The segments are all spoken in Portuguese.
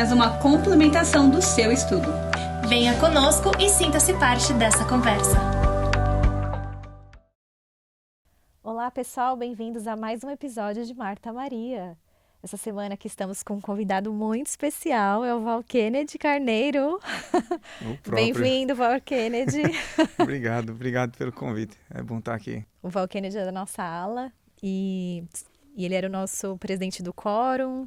Mas uma complementação do seu estudo. Venha conosco e sinta-se parte dessa conversa. Olá, pessoal, bem-vindos a mais um episódio de Marta Maria. Essa semana aqui estamos com um convidado muito especial, é o Val Kennedy Carneiro. O próprio. Bem-vindo, Val Kennedy. Obrigado pelo convite. É bom estar aqui. O Val Kennedy é da nossa ala e ele era o nosso presidente do quórum.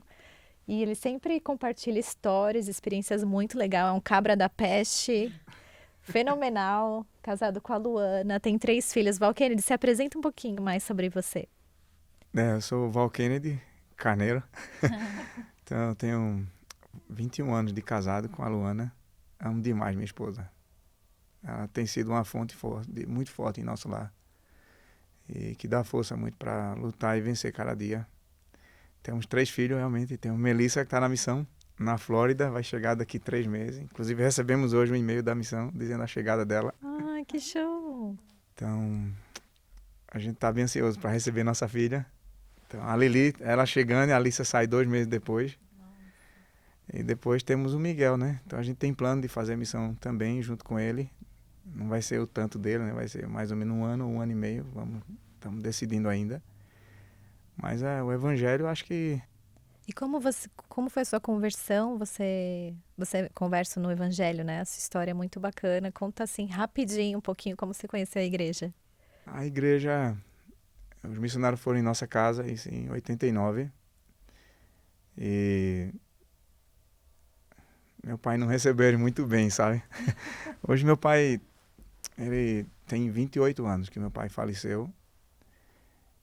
E ele sempre compartilha histórias, experiências muito legais. É um cabra da peste, fenomenal, casado com a Luana, tem 3 filhos. Val Kennedy, se apresenta um pouquinho mais sobre você. Eu sou o Val Kennedy Carneiro. Então, eu tenho 21 anos de casado com a Luana. Amo demais minha esposa. Ela tem sido uma fonte forte, muito forte em nosso lar. E que dá força muito para lutar e vencer cada dia. Temos 3 filhos, realmente. Temos Melissa, que está na missão, na Flórida, vai chegar daqui 3 meses. Inclusive, recebemos hoje um e-mail da missão, dizendo a chegada dela. Ah, que show! Então, a gente está bem ansioso para receber nossa filha. Então, a Lili, ela chegando, e a Alissa sai 2 meses depois. E depois temos o Miguel, né? Então, a gente tem plano de fazer a missão também, junto com ele. Não vai ser o tanto dele, né? Vai ser mais ou menos 1 ano, 1 ano e meio. Estamos decidindo ainda. Mas o evangelho, acho que... E como foi a sua conversão? Você conversa no evangelho, né? Essa história é muito bacana. Conta assim, rapidinho, um pouquinho, como você conheceu a igreja. A igreja... Os missionários foram em nossa casa, isso em 89. E... Meu pai não recebeu ele muito bem, sabe? Hoje meu pai... Ele tem 28 anos que meu pai faleceu.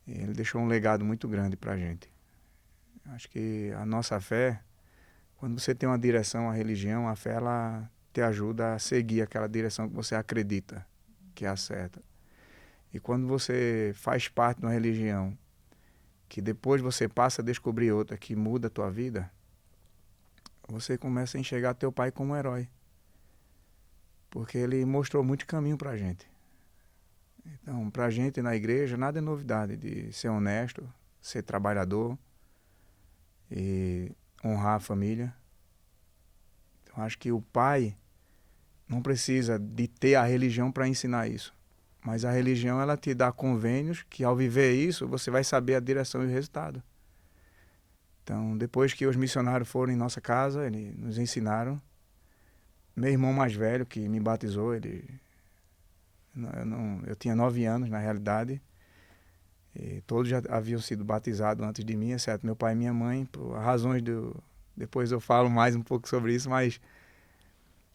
E ele deixou um legado muito grande para a gente. Acho que a nossa fé, quando você tem uma direção, a religião, a fé, ela te ajuda a seguir aquela direção que você acredita que é a certa. E quando você faz parte de uma religião, que depois você passa a descobrir outra que muda a tua vida, você começa a enxergar teu pai como um herói. Porque ele mostrou muito caminho para a gente. Então, para a gente na igreja, nada é novidade de ser honesto, ser trabalhador e honrar a família. Então, acho que o pai não precisa de ter a religião para ensinar isso. Mas a religião, ela te dá convênios que, ao viver isso, você vai saber a direção e o resultado. Então, depois que os missionários foram em nossa casa, eles nos ensinaram. Meu irmão mais velho, que me batizou, eu tinha 9 anos, na realidade, e todos já haviam sido batizados antes de mim, exceto meu pai e minha mãe, por razões depois eu falo mais um pouco sobre isso, mas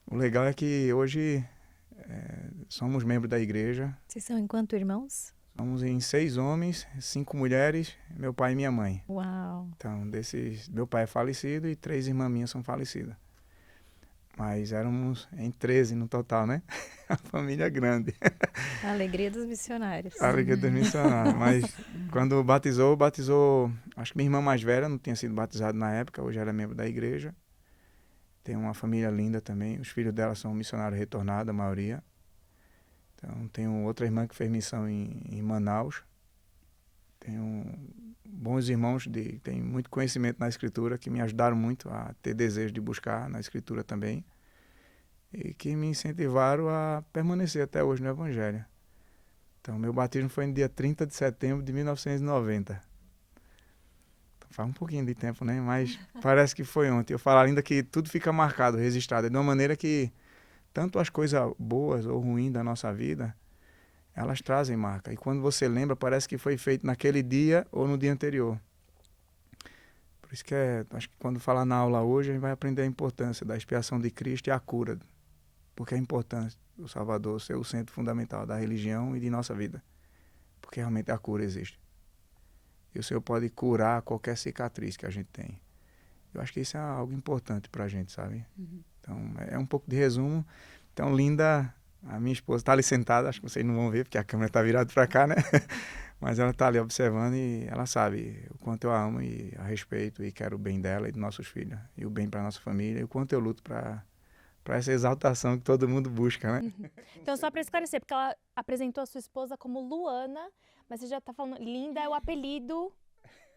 o legal é que hoje somos membros da igreja. Vocês são enquanto irmãos? Somos em 6 homens, 5 mulheres, meu pai e minha mãe. Uau! Então, meu pai é falecido e 3 irmãs minhas são falecidas. Mas éramos em 13 no total, né? A família é grande. A alegria dos missionários. A alegria dos missionários. Mas quando batizou, acho que minha irmã mais velha não tinha sido batizada na época, hoje ela é membro da igreja. Tem uma família linda também. Os filhos dela são missionários retornados, a maioria. Então, tenho outra irmã que fez missão em Manaus. Tenho bons irmãos que têm muito conhecimento na Escritura, que me ajudaram muito a ter desejo de buscar na Escritura também. E que me incentivaram a permanecer até hoje no Evangelho. Então, meu batismo foi no dia 30 de setembro de 1990. Então, faz um pouquinho de tempo, né? Mas parece que foi ontem. Eu falo ainda que tudo fica marcado, registrado. De uma maneira que tanto as coisas boas ou ruins da nossa vida, elas trazem marca. E quando você lembra, parece que foi feito naquele dia ou no dia anterior. Por isso que acho que quando falar na aula hoje, a gente vai aprender a importância da expiação de Cristo e a cura. Porque é importante o Salvador ser o centro fundamental da religião e de nossa vida. Porque realmente a cura existe. E o Senhor pode curar qualquer cicatriz que a gente tem. Eu acho que isso é algo importante pra gente, sabe? Uhum. Então, é um pouco de resumo. Então, Linda, a minha esposa, está ali sentada, acho que vocês não vão ver, porque a câmera está virada para cá, né? Mas ela está ali observando e ela sabe o quanto eu a amo e a respeito e quero o bem dela e dos nossos filhos. E o bem para nossa família e o quanto eu luto para essa exaltação que todo mundo busca, né? Uhum. Então, só para esclarecer, porque ela apresentou a sua esposa como Luana, mas você já está falando, Linda é o apelido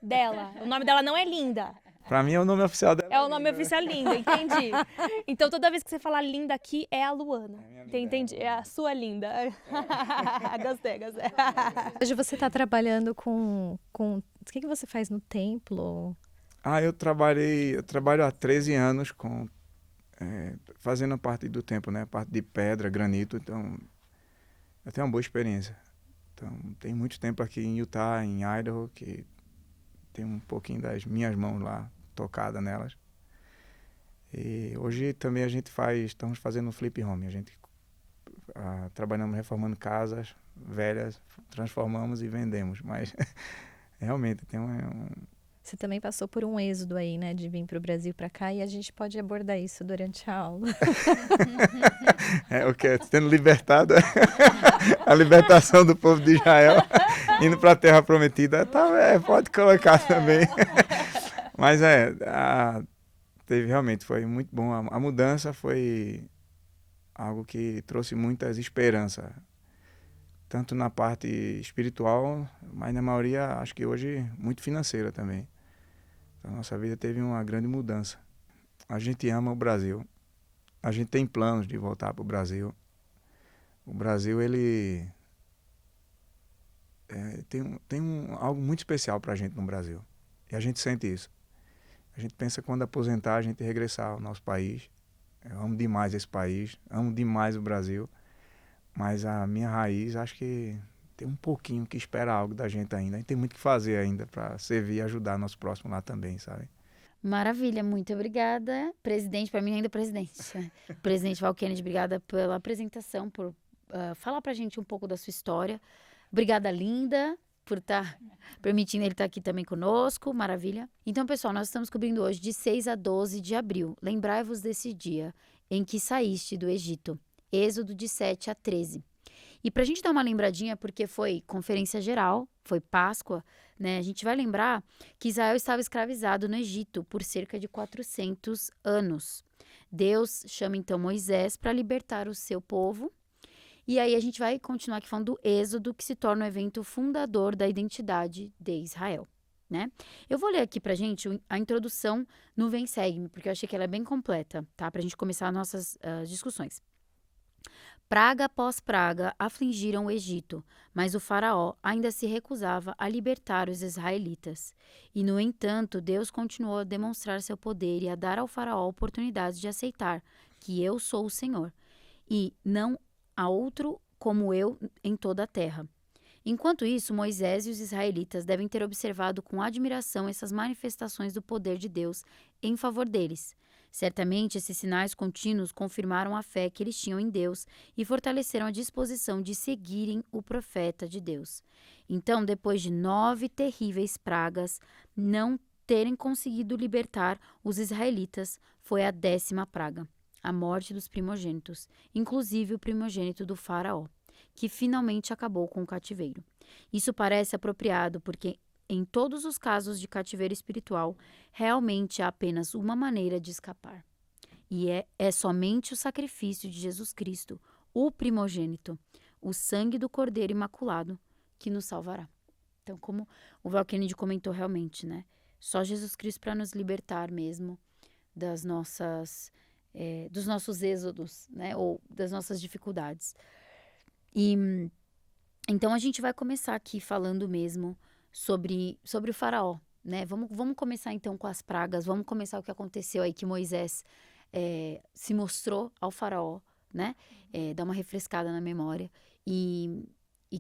dela. O nome dela não é Linda. Pra mim é o nome oficial dela. É o nome oficial Linda, entendi. Então toda vez que você falar Linda aqui, é a Luana. É minha linda, Entendi, é a sua Linda. Gostei. Hoje você está trabalhando com... O que você faz no templo? Eu trabalho há 13 anos fazendo a parte do templo, né? A parte de pedra, granito, então eu tenho uma boa experiência. Então, tem muito tempo aqui em Utah, em Idaho, que tem um pouquinho das minhas mãos lá, tocada nelas. E hoje também estamos fazendo um flip home. A gente trabalhamos reformando casas velhas, transformamos e vendemos. Mas realmente tem Você também passou por um êxodo aí, né? De vir para o Brasil para cá e a gente pode abordar isso durante a aula. o que é sendo libertado, a libertação do povo de Israel, indo para a Terra Prometida, pode colocar também. Mas realmente foi muito bom. A mudança foi algo que trouxe muitas esperanças, tanto na parte espiritual, mas na maioria, acho que hoje, muito financeira também. A nossa vida teve uma grande mudança. A gente ama o Brasil. A gente tem planos de voltar para o Brasil. O Brasil, ele tem algo muito especial para a gente no Brasil. E a gente sente isso. A gente pensa quando aposentar, a gente regressar ao nosso país. Eu amo demais esse país, amo demais o Brasil. Mas a minha raiz, acho que tem um pouquinho que espera algo da gente ainda. A gente tem muito que fazer ainda para servir e ajudar nosso próximo lá também, sabe? Maravilha, muito obrigada. Presidente, para mim ainda presidente. Presidente Val Kennedy, obrigada pela apresentação, por falar pra gente um pouco da sua história. Obrigada, Linda, por estar permitindo ele estar aqui também conosco. Maravilha. Então, pessoal, nós estamos cobrindo hoje de 6 a 12 de abril. Lembrai-vos desse dia em que saíste do Egito. Êxodo de 7 a 13. E para a gente dar uma lembradinha, porque foi conferência geral, foi Páscoa, né? A gente vai lembrar que Israel estava escravizado no Egito por cerca de 400 anos. Deus chama então Moisés para libertar o seu povo. E aí a gente vai continuar aqui falando do Êxodo, que se torna o evento fundador da identidade de Israel, né? Eu vou ler aqui pra gente a introdução no Vem Segue-me, porque eu achei que ela é bem completa, tá? Pra gente começar nossas discussões. Praga após praga afligiram o Egito, mas o faraó ainda se recusava a libertar os israelitas. E, no entanto, Deus continuou a demonstrar seu poder e a dar ao faraó oportunidades de aceitar que eu sou o Senhor, e não há outro como eu em toda a terra. Enquanto isso, Moisés e os israelitas devem ter observado com admiração essas manifestações do poder de Deus em favor deles. Certamente, esses sinais contínuos confirmaram a fé que eles tinham em Deus e fortaleceram a disposição de seguirem o profeta de Deus. Então, depois de 9 terríveis pragas não terem conseguido libertar os israelitas, foi a 10ª praga, a morte dos primogênitos, inclusive o primogênito do faraó, que finalmente acabou com o cativeiro. Isso parece apropriado porque, em todos os casos de cativeiro espiritual, realmente há apenas uma maneira de escapar. E é somente o sacrifício de Jesus Cristo, o primogênito, o sangue do Cordeiro Imaculado, que nos salvará. Então, como o Val Kennedy comentou realmente, né? Só Jesus Cristo para nos libertar mesmo dos nossos êxodos, né? Ou das nossas dificuldades. E então a gente vai começar aqui falando mesmo sobre o faraó, né? Vamos começar então com as pragas, vamos começar o que aconteceu aí, que Moisés se mostrou ao faraó, né? Dá uma refrescada na memória e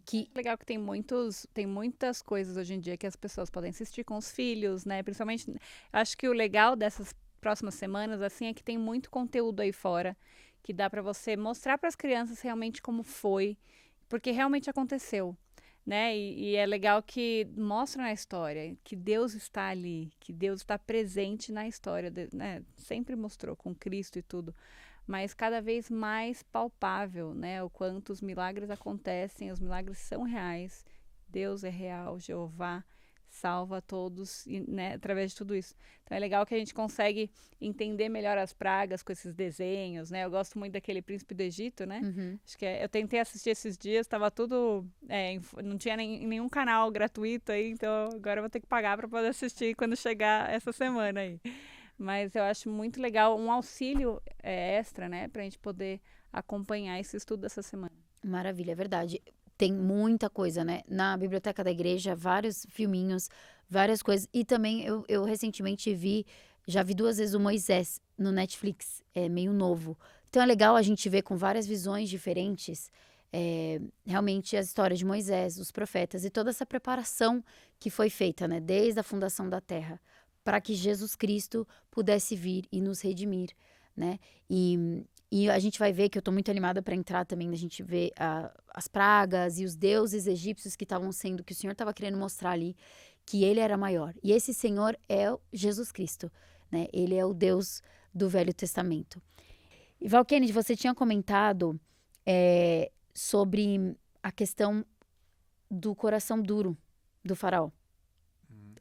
que... Legal que tem muitas coisas hoje em dia que as pessoas podem assistir com os filhos, né? Principalmente, acho que o legal dessas próximas semanas, assim, é que tem muito conteúdo aí fora que dá para você mostrar para as crianças realmente como foi, porque realmente aconteceu. Né? E é legal que mostra na história que Deus está ali, que Deus está presente na história, né? Sempre mostrou com Cristo e tudo, mas cada vez mais palpável, né? O quanto os milagres acontecem, os milagres são reais, Deus é real, Jeová salva todos, e, né, através de tudo isso. Então é legal que a gente consegue entender melhor as pragas com esses desenhos, né? Eu gosto muito daquele Príncipe do Egito, né? Acho que eu tentei assistir esses dias, estava tudo, não tinha nenhum canal gratuito aí, então agora eu vou ter que pagar para poder assistir quando chegar essa semana aí. Mas eu acho muito legal, um auxílio extra, né, para a gente poder acompanhar esse estudo dessa semana. Maravilha, é verdade. Tem muita coisa, né? Na biblioteca da igreja, vários filminhos, várias coisas. E também eu recentemente já vi 2 vezes o Moisés no Netflix, é meio novo. Então é legal a gente ver com várias visões diferentes, realmente a história de Moisés, os profetas e toda essa preparação que foi feita, né? Desde a fundação da terra, para que Jesus Cristo pudesse vir e nos redimir, né? E a gente vai ver que eu estou muito animada para entrar também, a gente vê as pragas e os deuses egípcios que estavam sendo, que o Senhor estava querendo mostrar ali, que ele era maior. E esse Senhor é o Jesus Cristo, né? Ele é o Deus do Velho Testamento. E Val Kennedy, você tinha comentado sobre a questão do coração duro do faraó.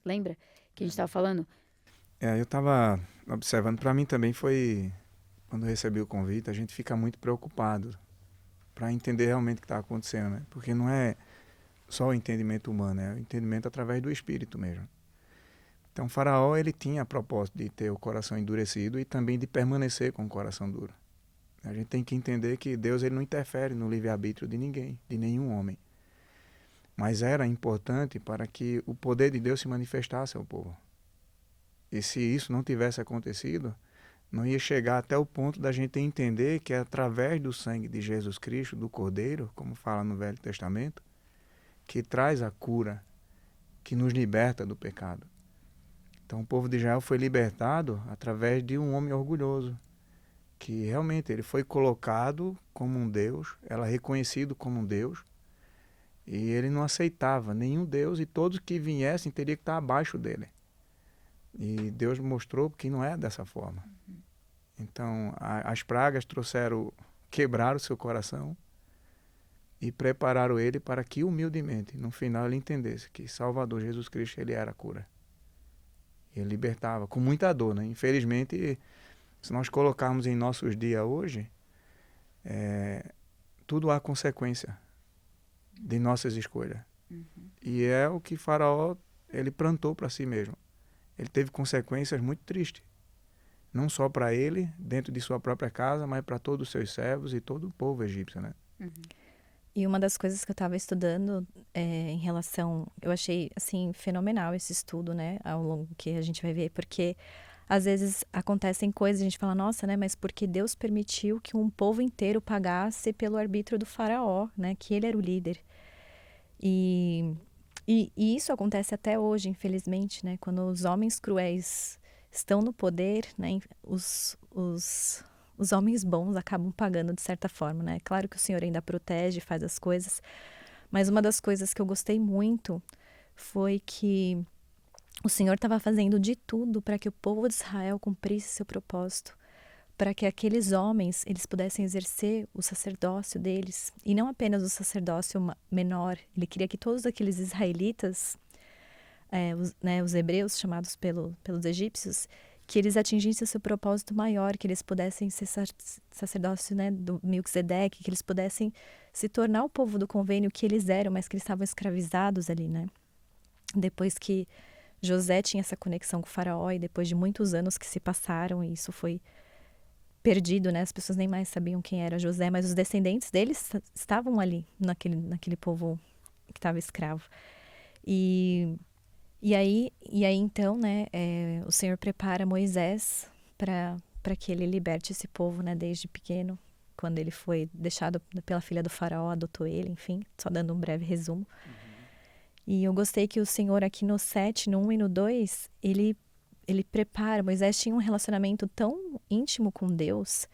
Lembra que a gente estava falando? Eu estava observando, para mim também foi... Quando eu recebi o convite, a gente fica muito preocupado para entender realmente o que está acontecendo, né? Porque não é só o entendimento humano, é o entendimento através do Espírito mesmo. Então, o faraó, ele tinha a propósito de ter o coração endurecido e também de permanecer com o coração duro. A gente tem que entender que Deus ele não interfere no livre-arbítrio de ninguém, de nenhum homem. Mas era importante para que o poder de Deus se manifestasse ao povo. E se isso não tivesse acontecido, não ia chegar até o ponto da gente entender que é através do sangue de Jesus Cristo, do Cordeiro, como fala no Velho Testamento, que traz a cura, que nos liberta do pecado. Então o povo de Israel foi libertado através de um homem orgulhoso, que realmente ele foi colocado como um Deus, era reconhecido como um Deus, e ele não aceitava nenhum Deus, e todos que viessem teriam que estar abaixo dele. E Deus mostrou que não é dessa forma. Então, as pragas quebraram o seu coração e prepararam ele para que humildemente, no final, ele entendesse que Salvador Jesus Cristo, ele era a cura. Ele libertava, com muita dor, né? Infelizmente, se nós colocarmos em nossos dias hoje, tudo há consequência de nossas escolhas. E é o que Faraó, ele plantou para si mesmo. Ele teve consequências muito tristes. Não só para ele, dentro de sua própria casa, mas para todos os seus servos e todo o povo egípcio, né? E uma das coisas que eu estava estudando em relação... Eu achei, assim, fenomenal esse estudo, né? Ao longo que a gente vai ver, porque às vezes acontecem coisas e a gente fala, nossa, né? Mas porque Deus permitiu que um povo inteiro pagasse pelo arbítrio do faraó, né? Que ele era o líder. E isso acontece até hoje, infelizmente, né? Quando os homens cruéis estão no poder, né? Os homens bons acabam pagando de certa forma, né? Claro que o Senhor ainda protege, faz as coisas, mas uma das coisas que eu gostei muito foi que o Senhor estava fazendo de tudo para que o povo de Israel cumprisse seu propósito, para que aqueles homens eles pudessem exercer o sacerdócio deles, e não apenas o sacerdócio menor. Ele queria que todos aqueles israelitas, os hebreus chamados pelos egípcios, que eles atingissem o seu propósito maior, que eles pudessem ser sacerdócio, né, do Melquisedeque, que eles pudessem se tornar o povo do convênio que eles eram, mas que eles estavam escravizados ali, né? Depois que José tinha essa conexão com o faraó, e depois de muitos anos que se passaram, e isso foi perdido, né? As pessoas nem mais sabiam quem era José, mas os descendentes deles estavam ali, naquele povo que estava escravo. E aí então, né, o Senhor prepara Moisés para que ele liberte esse povo, né, desde pequeno, quando ele foi deixado pela filha do faraó, adotou ele, enfim, só dando um breve resumo. E eu gostei que o Senhor aqui no 7, no 1 e no 2, ele prepara. Moisés tinha um relacionamento tão íntimo com Deus,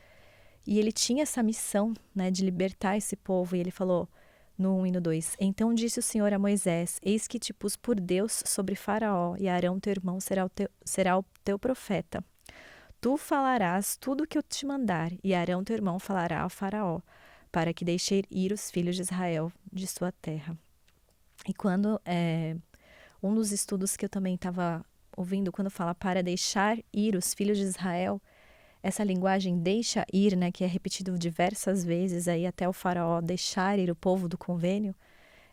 e ele tinha essa missão, né, de libertar esse povo, e ele falou no 1 e no 2, então disse o Senhor a Moisés, eis que te pus por Deus sobre Faraó, e Arão teu irmão será o teu profeta. Tu falarás tudo o que eu te mandar, e Arão teu irmão falará ao Faraó, para que deixe ir os filhos de Israel de sua terra. E quando Um dos estudos que eu também estava ouvindo, quando fala para deixar ir os filhos de Israel, essa linguagem deixa ir, né, que é repetido diversas vezes aí até o faraó deixar ir o povo do convênio,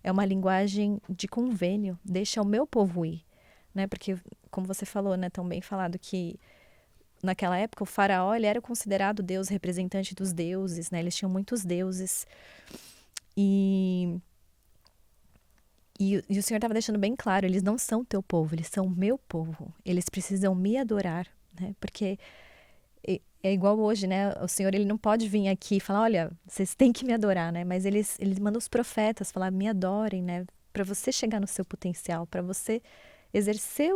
é uma linguagem de convênio, deixa o meu povo ir, né? Porque, como você falou, né, tão bem falado, que naquela época o faraó ele era considerado Deus, representante dos deuses, né? Eles tinham muitos deuses. E o Senhor estava deixando bem claro, eles não são teu povo, eles são meu povo. Eles precisam me adorar, né? Porque é igual hoje, né? O Senhor, ele não pode vir aqui e falar, olha, vocês têm que me adorar, né? Mas ele manda os profetas falar, me adorem, né? Para você chegar no seu potencial, para você exercer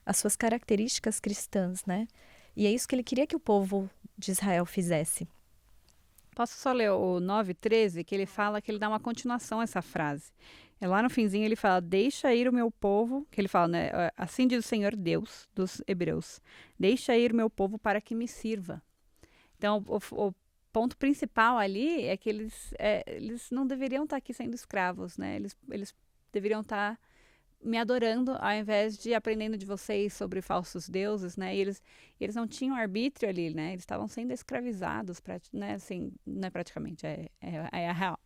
as suas características cristãs, né? E é isso que ele queria que o povo de Israel fizesse. Posso só ler o 9:13, que ele fala que ele dá uma continuação a essa frase. Lá no finzinho ele fala, deixa ir o meu povo, que ele fala, né? Assim diz o Senhor Deus dos Hebreus, deixa ir o meu povo para que me sirva. Então, o ponto principal ali é que eles não deveriam estar aqui sendo escravos, né? Eles deveriam estar me adorando ao invés de aprendendo de vocês sobre falsos deuses, né? E eles não tinham arbítrio ali, né? Eles estavam sendo escravizados, né? Assim, não é praticamente, é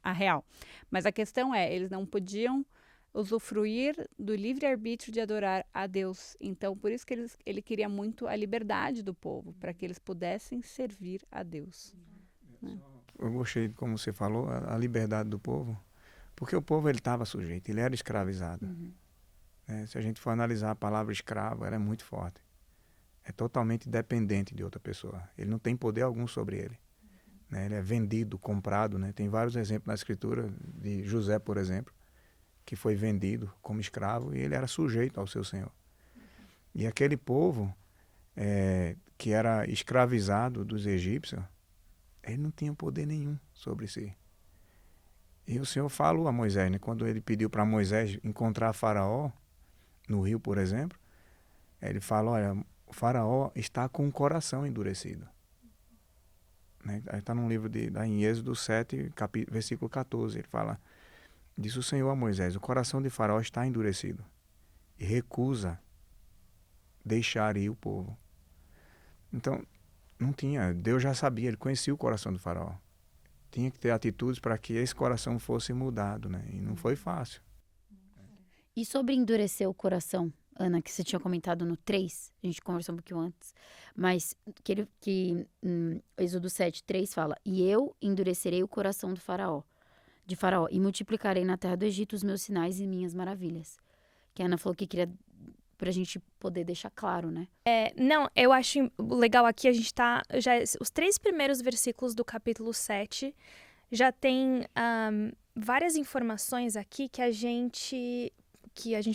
a real. Mas a questão eles não podiam usufruir do livre-arbítrio de adorar a Deus. Então, por isso que ele queria muito a liberdade do povo, para que eles pudessem servir a Deus. Né? Eu gostei de como você falou, a liberdade do povo, porque o povo ele estava sujeito, ele era escravizado. Se a gente for analisar a palavra escravo, ela é muito forte. É totalmente dependente de outra pessoa. Ele não tem poder algum sobre ele. Né? Ele é vendido, comprado. Né? Tem vários exemplos na escritura de José, por exemplo, que foi vendido como escravo e ele era sujeito ao seu senhor. E aquele povo que era escravizado dos egípcios, ele não tinha poder nenhum sobre si. E o Senhor falou a Moisés, né? Quando ele pediu para Moisés encontrar Faraó, no rio, por exemplo, ele fala, olha, o faraó está com o coração endurecido. Né? Está num livro em Êxodo 7, versículo 14, ele fala, disse o Senhor a Moisés, o coração de faraó está endurecido e recusa deixar ir o povo. Então, não tinha, Deus já sabia, ele conhecia o coração do faraó. Tinha que ter atitudes para que esse coração fosse mudado, né? E não foi fácil. E sobre endurecer o coração, Ana, que você tinha comentado no 3, a gente conversou um pouquinho antes, mas Êxodo 7, 3 fala, e eu endurecerei o coração de Faraó, e multiplicarei na terra do Egito os meus sinais e minhas maravilhas. Que a Ana falou que queria pra gente poder deixar claro, né? Não, eu acho legal aqui, a gente tá, os 3 primeiros versículos do capítulo 7 já tem várias informações aqui que a gente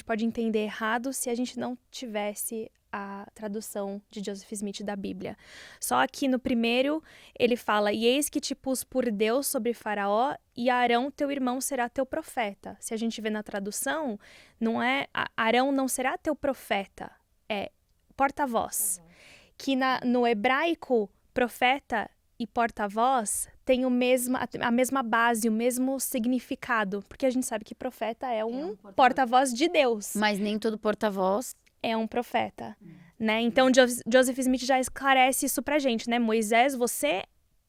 pode entender errado se a gente não tivesse a tradução de Joseph Smith da Bíblia. Só aqui no primeiro, ele fala, e eis que te pus por Deus sobre Faraó, e Arão, teu irmão, será teu profeta. Se a gente vê na tradução, não é, Arão não será teu profeta, é porta-voz. Que no hebraico, profeta e porta-voz tem a mesma base, o mesmo significado, porque a gente sabe que profeta é um porta-voz de Deus. Mas nem todo porta-voz é um profeta, né? Então, Joseph Smith já esclarece isso pra gente, né? Moisés, você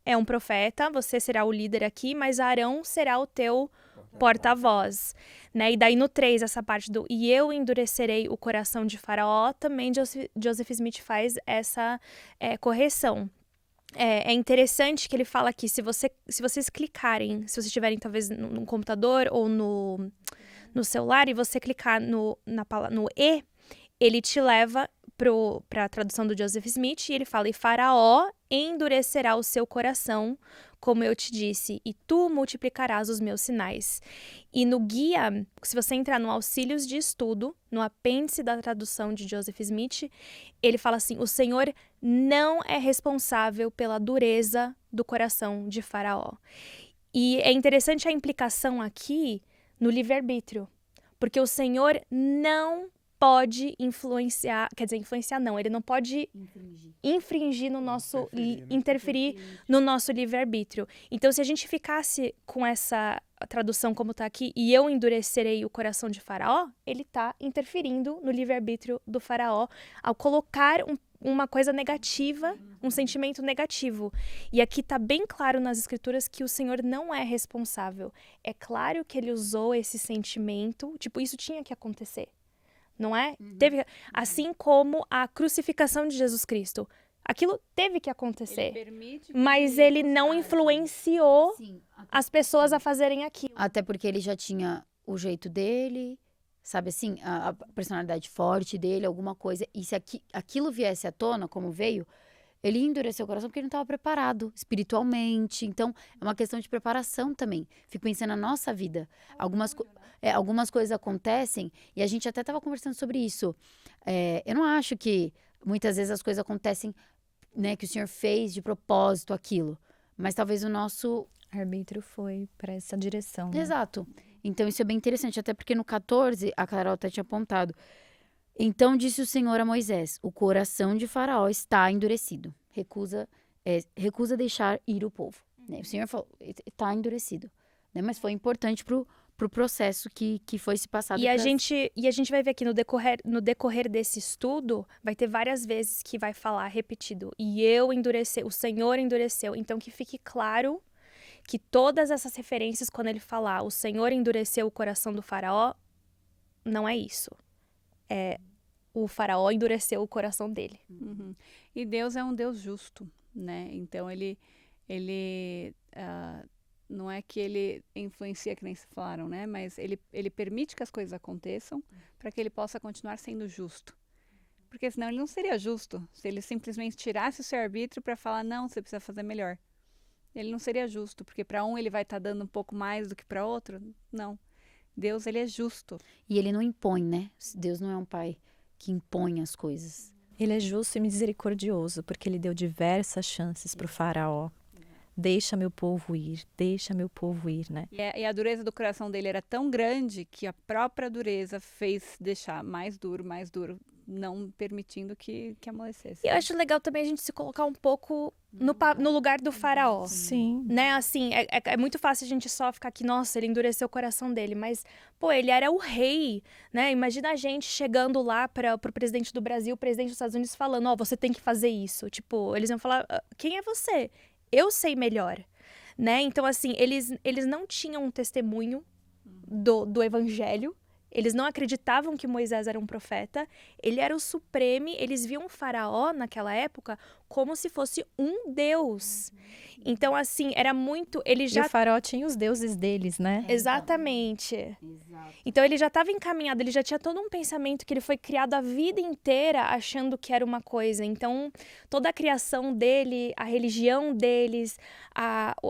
é um profeta, você será o líder aqui, mas Arão será o teu porta-voz, né? E daí no 3, essa parte do e eu endurecerei o coração de Faraó, também Joseph Smith faz essa correção. É interessante que ele fala aqui, se vocês clicarem, se vocês estiverem talvez no computador ou no celular e você clicar no E, ele te leva para a tradução do Joseph Smith e ele fala, e Faraó endurecerá o seu coração, como eu te disse, e tu multiplicarás os meus sinais. E no guia, se você entrar no auxílios de estudo, no apêndice da tradução de Joseph Smith, ele fala assim, o Senhor não é responsável pela dureza do coração de Faraó. E é interessante a implicação aqui no livre-arbítrio, porque o Senhor não pode influenciar não, ele não pode infringir no nosso, interferir no nosso livre-arbítrio. Então, se a gente ficasse com essa tradução como está aqui, e eu endurecerei o coração de Faraó, ele está interferindo no livre-arbítrio do Faraó ao colocar uma coisa negativa, um sentimento negativo. E aqui está bem claro nas escrituras que o Senhor não é responsável. É claro que ele usou esse sentimento, tipo, isso tinha que acontecer, não é? Assim como a crucificação de Jesus Cristo. Aquilo teve que acontecer, mas ele não influenciou as pessoas a fazerem aquilo. Até porque ele já tinha o jeito dele, sabe assim, a personalidade forte dele, alguma coisa. E se aquilo viesse à tona, como veio, ele ia endurecer o coração porque ele não estava preparado espiritualmente. Então, é uma questão de preparação também. Fico pensando na nossa vida. Algumas coisas acontecem, e a gente até estava conversando sobre isso. Eu não acho que muitas vezes as coisas acontecem, né, que o Senhor fez de propósito aquilo. Mas talvez o nosso arbítrio foi para essa direção. Né? Exato. Então, isso é bem interessante, até porque no 14, a Carol até tinha apontado. Então, disse o Senhor a Moisés, o coração de Faraó está endurecido. Recusa deixar ir o povo. Né? O Senhor falou, está endurecido. Né? Mas foi importante pro processo que foi se passado. E a gente vai ver aqui no decorrer desse estudo, vai ter várias vezes que vai falar repetido. E o Senhor endureceu. Então, que fique claro que todas essas referências, quando ele falar o Senhor endureceu o coração do Faraó, não é isso. O Faraó endureceu o coração dele. Uhum. E Deus é um Deus justo, né? Então, ele não é que ele influencia, que nem se falaram, né? Mas ele permite que as coisas aconteçam para que ele possa continuar sendo justo. Porque senão ele não seria justo se ele simplesmente tirasse o seu arbítrio para falar, não, você precisa fazer melhor. Ele não seria justo, porque para um ele vai estar dando um pouco mais do que para outro. Não. Deus, ele é justo. E ele não impõe, né? Deus não é um pai que impõe as coisas. Ele é justo e misericordioso, porque ele deu diversas chances para o Faraó. Deixa meu povo ir, né? E a dureza do coração dele era tão grande que a própria dureza fez deixar mais duro, não permitindo que amolecesse. E eu acho legal também a gente se colocar um pouco no lugar do Faraó. Sim. Né, assim, é muito fácil a gente só ficar aqui, nossa, ele endureceu o coração dele, mas, pô, ele era o rei, né? Imagina a gente chegando lá pro presidente do Brasil, o presidente dos Estados Unidos falando, ó, você tem que fazer isso. Tipo, eles iam falar, quem é você? Eu sei melhor, né? Então, assim, eles não tinham um testemunho do evangelho. Eles não acreditavam que Moisés era um profeta. Ele era o supremo. Eles viam o Faraó, naquela época, como se fosse um deus. Então, assim, era muito... E o Faraó tinha os deuses deles, né? Exatamente. Exato. Então, ele já estava encaminhado. Ele já tinha todo um pensamento que ele foi criado a vida inteira achando que era uma coisa. Então, toda a criação dele, a religião deles,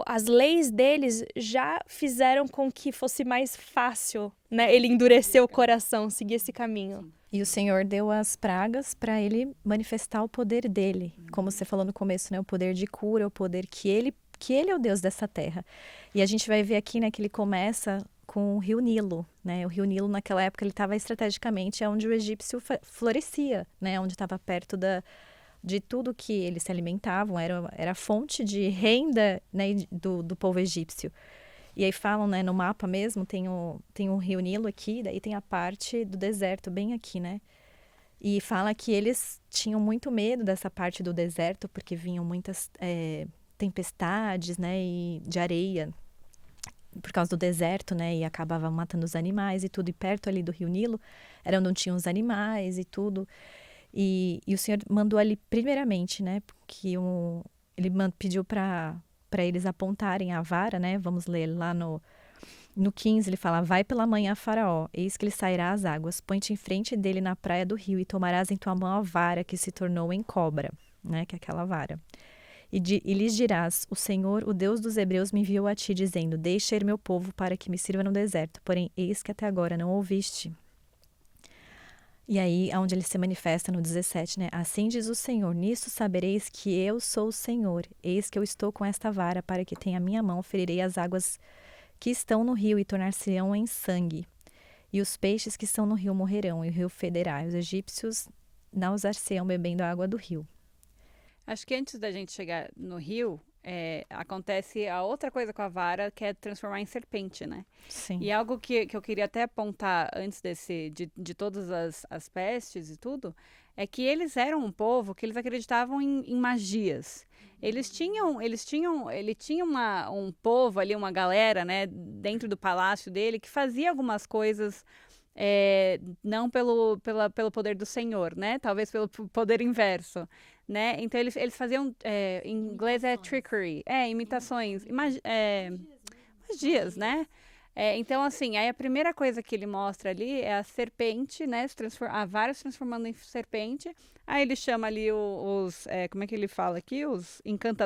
as leis deles já fizeram com que fosse mais fácil, né? Ele endureceu o coração, seguir esse caminho. E o Senhor deu as pragas para ele manifestar o poder dele. Como você falou no começo, né? O poder de cura, o poder que ele é o Deus dessa terra. E a gente vai ver aqui, né, que ele começa com o Rio Nilo, né? O Rio Nilo, naquela época, ele estava estrategicamente onde o egípcio florescia, né? Onde estava perto de tudo que eles se alimentavam, era a fonte de renda, né, do povo egípcio. E aí falam, né, no mapa mesmo, tem um Rio Nilo aqui, daí tem a parte do deserto bem aqui, né? E fala que eles tinham muito medo dessa parte do deserto, porque vinham muitas tempestades, né, e de areia, por causa do deserto, né, e acabavam matando os animais e tudo. E perto ali do Rio Nilo era onde tinham os animais e tudo. E o Senhor mandou ali primeiramente, né, que ele pediu para eles apontarem a vara, né? Vamos ler lá no 15, ele fala, vai pela manhã a Faraó, eis que ele sairá às águas, põe-te em frente dele na praia do rio e tomarás em tua mão a vara que se tornou em cobra, né? Que é aquela vara. E lhes dirás, o Senhor, o Deus dos Hebreus, me enviou a ti, dizendo, deixa ir meu povo para que me sirva no deserto, porém eis que até agora não ouviste. E aí, onde ele se manifesta no 17, né? Assim diz o Senhor, nisso sabereis que eu sou o Senhor. Eis que eu estou com esta vara, para que tenha a minha mão, ferirei as águas que estão no rio e tornar-se-ão em sangue. E os peixes que estão no rio morrerão, e o rio federá. E os egípcios não os arceiam bebendo a água do rio. Acho que antes da gente chegar no rio, acontece a outra coisa com a vara, que é transformar em serpente, né? Sim. E algo que eu queria até apontar antes de todas as pestes e tudo, é que eles eram um povo que eles acreditavam em magias. Ele tinha um povo ali, uma galera, né, dentro do palácio dele, que fazia algumas coisas, não pelo poder do Senhor, né? Talvez pelo poder inverso, né? Então eles faziam, em inglês é trickery, imitações, magias, né? Então, assim, aí a primeira coisa que ele mostra ali é a serpente, né? A vara se transformando em serpente. Aí ele chama ali como é que ele fala aqui? Os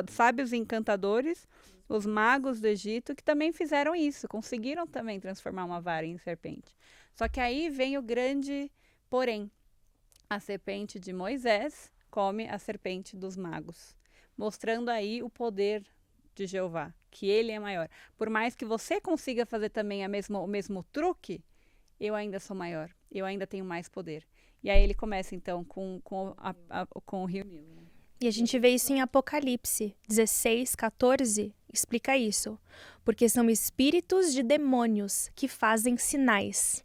sábios e encantadores, os magos do Egito, que também fizeram isso, conseguiram também transformar uma vara em serpente. Só que aí vem o grande porém. A serpente de Moisés come a serpente dos magos, mostrando aí o poder de Jeová, que ele é maior. Por mais que você consiga fazer também o mesmo truque, eu ainda sou maior, eu ainda tenho mais poder. E aí ele começa então com o rio Nilo. Né? E a gente vê isso em Apocalipse 16, 14, explica isso. Porque são espíritos de demônios que fazem sinais,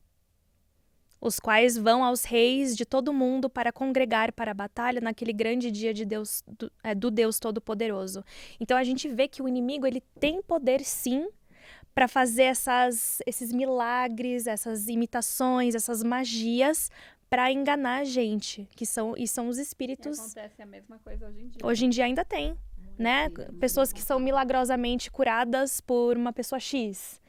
os quais vão aos reis de todo mundo para congregar para a batalha naquele grande dia de Deus, do Deus Todo-Poderoso. Então a gente vê que o inimigo ele tem poder sim para fazer esses milagres, essas imitações, essas magias para enganar a gente, são os espíritos. E acontece a mesma coisa hoje em dia. Hoje em dia ainda tem, né? Pessoas que são milagrosamente curadas por uma pessoa X.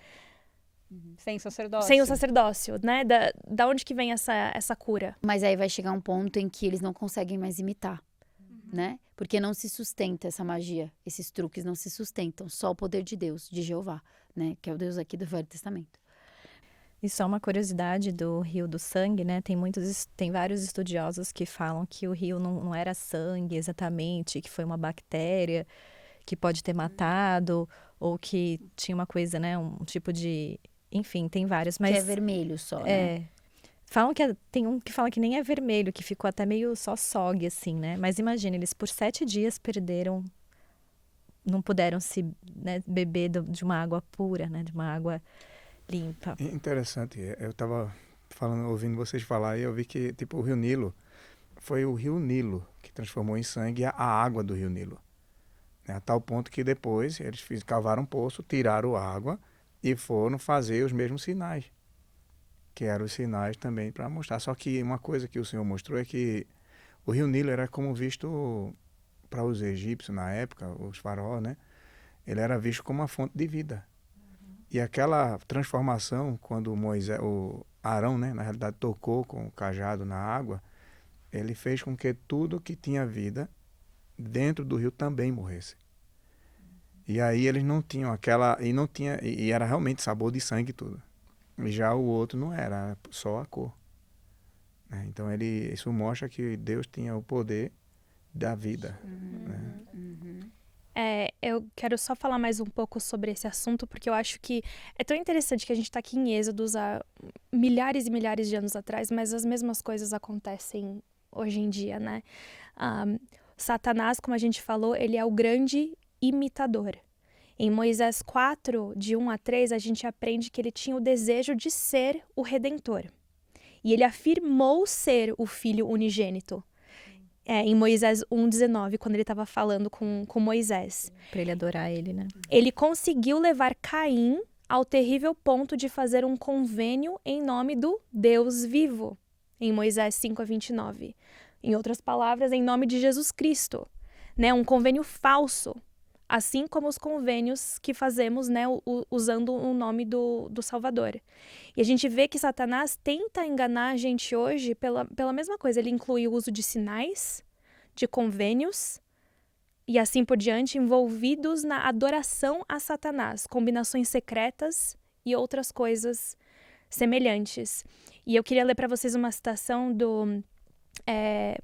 Sem sacerdócio. Sem o sacerdócio, né? Da onde que vem essa cura? Mas aí vai chegar um ponto em que eles não conseguem mais imitar, né? Porque não se sustenta essa magia, esses truques não se sustentam, só o poder de Deus, de Jeová, né? Que é o Deus aqui do Velho Testamento. E só uma curiosidade do rio do sangue, né? Tem vários estudiosos que falam que o rio não era sangue exatamente, que foi uma bactéria que pode ter matado, ou que tinha uma coisa, né? Um tipo de... Enfim, tem vários, mas... Que é vermelho só, né? Falam tem um que fala que nem é vermelho, que ficou até meio só sogue, assim, né? Mas imagina, eles por 7 dias não puderam né, beber de uma água pura, né? De uma água limpa. Interessante, eu estava ouvindo vocês falar e eu vi que, tipo, o Rio Nilo, foi o Rio Nilo que transformou em sangue a água do Rio Nilo. Né? A tal ponto que depois eles cavaram um poço, tiraram a água e foram fazer os mesmos sinais, que eram os sinais também para mostrar. Só que uma coisa que o Senhor mostrou é que o Rio Nilo era como visto para os egípcios na época, os faraós, né? Ele era visto como uma fonte de vida. E aquela transformação, quando o Arão, né, na realidade, tocou com o cajado na água, ele fez com que tudo que tinha vida dentro do rio também morresse. E aí eles não tinham e era realmente sabor de sangue tudo. E já o outro não era só a cor. Né? Então isso mostra que Deus tinha o poder da vida. Né? Eu quero só falar mais um pouco sobre esse assunto, porque eu acho que é tão interessante que a gente está aqui em Êxodos há milhares e milhares de anos atrás, mas as mesmas coisas acontecem hoje em dia, né? Satanás, como a gente falou, ele é o grande imitador. Em Moisés 4, de 1 a 3, a gente aprende que ele tinha o desejo de ser o Redentor. E ele afirmou ser o Filho unigênito. Em Moisés 1,19, quando ele estava falando com Moisés. Para ele adorar ele, né? Ele conseguiu levar Caim ao terrível ponto de fazer um convênio em nome do Deus vivo, em Moisés 5:29. Em outras palavras, em nome de Jesus Cristo, né? Um convênio falso, assim como os convênios que fazemos, né, usando o nome do Salvador. E a gente vê que Satanás tenta enganar a gente hoje pela mesma coisa. Ele inclui o uso de sinais, de convênios e assim por diante, envolvidos na adoração a Satanás, combinações secretas e outras coisas semelhantes. E eu queria ler para vocês uma citação do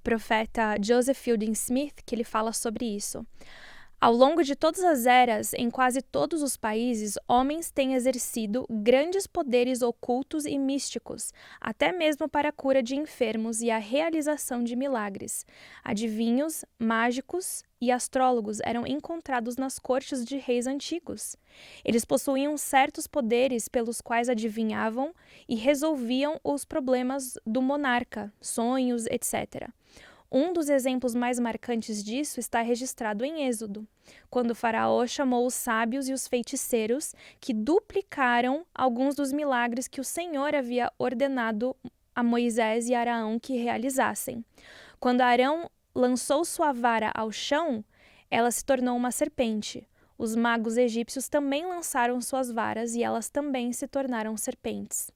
profeta Joseph Fielding Smith, que ele fala sobre isso. Ao longo de todas as eras, em quase todos os países, homens têm exercido grandes poderes ocultos e místicos, até mesmo para a cura de enfermos e a realização de milagres. Adivinhos, mágicos e astrólogos eram encontrados nas cortes de reis antigos. Eles possuíam certos poderes pelos quais adivinhavam e resolviam os problemas do monarca, sonhos, etc. Um dos exemplos mais marcantes disso está registrado em Êxodo, quando o faraó chamou os sábios e os feiticeiros, que duplicaram alguns dos milagres que o Senhor havia ordenado a Moisés e Arão que realizassem. Quando Arão lançou sua vara ao chão, ela se tornou uma serpente. Os magos egípcios também lançaram suas varas e elas também se tornaram serpentes.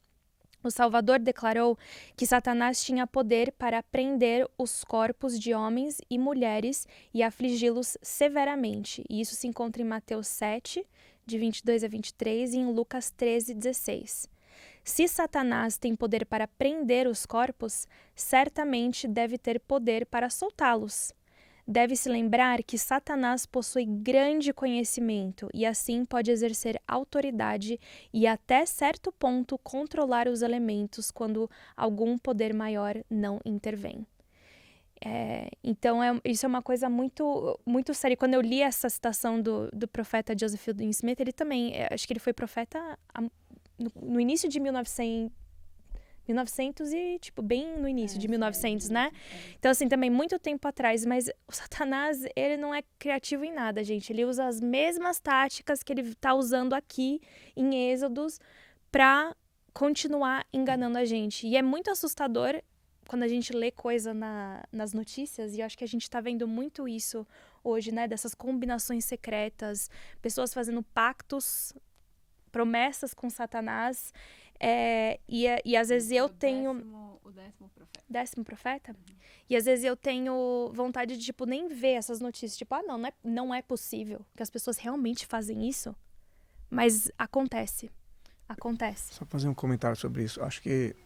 O Salvador declarou que Satanás tinha poder para prender os corpos de homens e mulheres e afligi-los severamente. E isso se encontra em Mateus 7, de 22 a 23, e em Lucas 13, 16. Se Satanás tem poder para prender os corpos, certamente deve ter poder para soltá-los. Deve-se lembrar que Satanás possui grande conhecimento e assim pode exercer autoridade e até certo ponto controlar os elementos quando algum poder maior não intervém. Então, isso é uma coisa muito, muito séria. Quando eu li essa citação do profeta Joseph Fielding Smith, ele também, acho que ele foi profeta no início de 1900 e, tipo, bem no início de 1900, né? Então, assim, também muito tempo atrás. Mas o Satanás, ele não é criativo em nada, gente. Ele usa as mesmas táticas que ele tá usando aqui em Êxodos pra continuar enganando a gente. E é muito assustador quando a gente lê coisa nas notícias. E eu acho que a gente tá vendo muito isso hoje, né? Dessas combinações secretas, pessoas fazendo pactos, promessas com Satanás. E às vezes eu tenho... O 10º profeta. 10º profeta? E às vezes eu tenho vontade de, tipo, nem ver essas notícias. Tipo, não é possível que as pessoas realmente fazem isso. Mas acontece. Acontece. Só fazer um comentário sobre isso. Acho que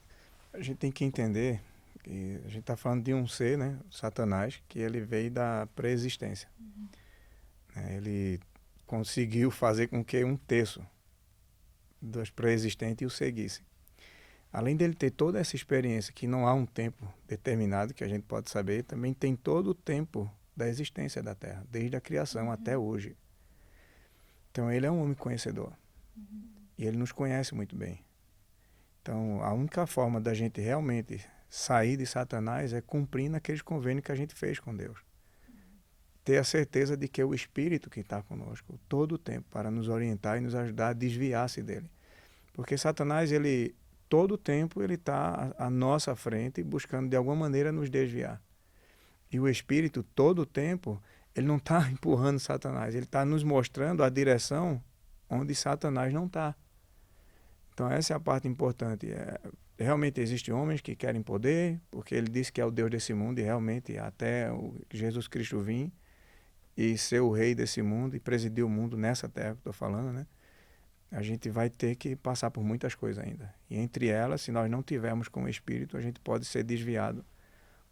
a gente tem que entender que a gente está falando de um ser, né? Satanás, que ele veio da pré-existência. Ele conseguiu fazer com que 1/3 dos pré-existentes o seguissem. Além dele ter toda essa experiência, que não há um tempo determinado que a gente pode saber, também tem todo o tempo da existência da Terra, desde a criação até hoje. Então ele é um homem conhecedor. E ele nos conhece muito bem. Então a única forma da gente realmente sair de Satanás é cumprindo aqueles convênios que a gente fez com Deus. Ter a certeza de que é o Espírito que está conosco todo o tempo para nos orientar e nos ajudar a desviar-se dele. Porque Satanás, ele todo o tempo, ele está à nossa frente buscando de alguma maneira nos desviar. E o Espírito, todo o tempo, ele não está empurrando Satanás, ele está nos mostrando a direção onde Satanás não está. Então essa é a parte importante. Realmente existem homens que querem poder, porque ele disse que é o Deus desse mundo e realmente até Jesus Cristo vir e ser o rei desse mundo e presidir o mundo nessa terra que estou falando, né? A gente vai ter que passar por muitas coisas ainda. E entre elas, se nós não tivermos com o Espírito, a gente pode ser desviado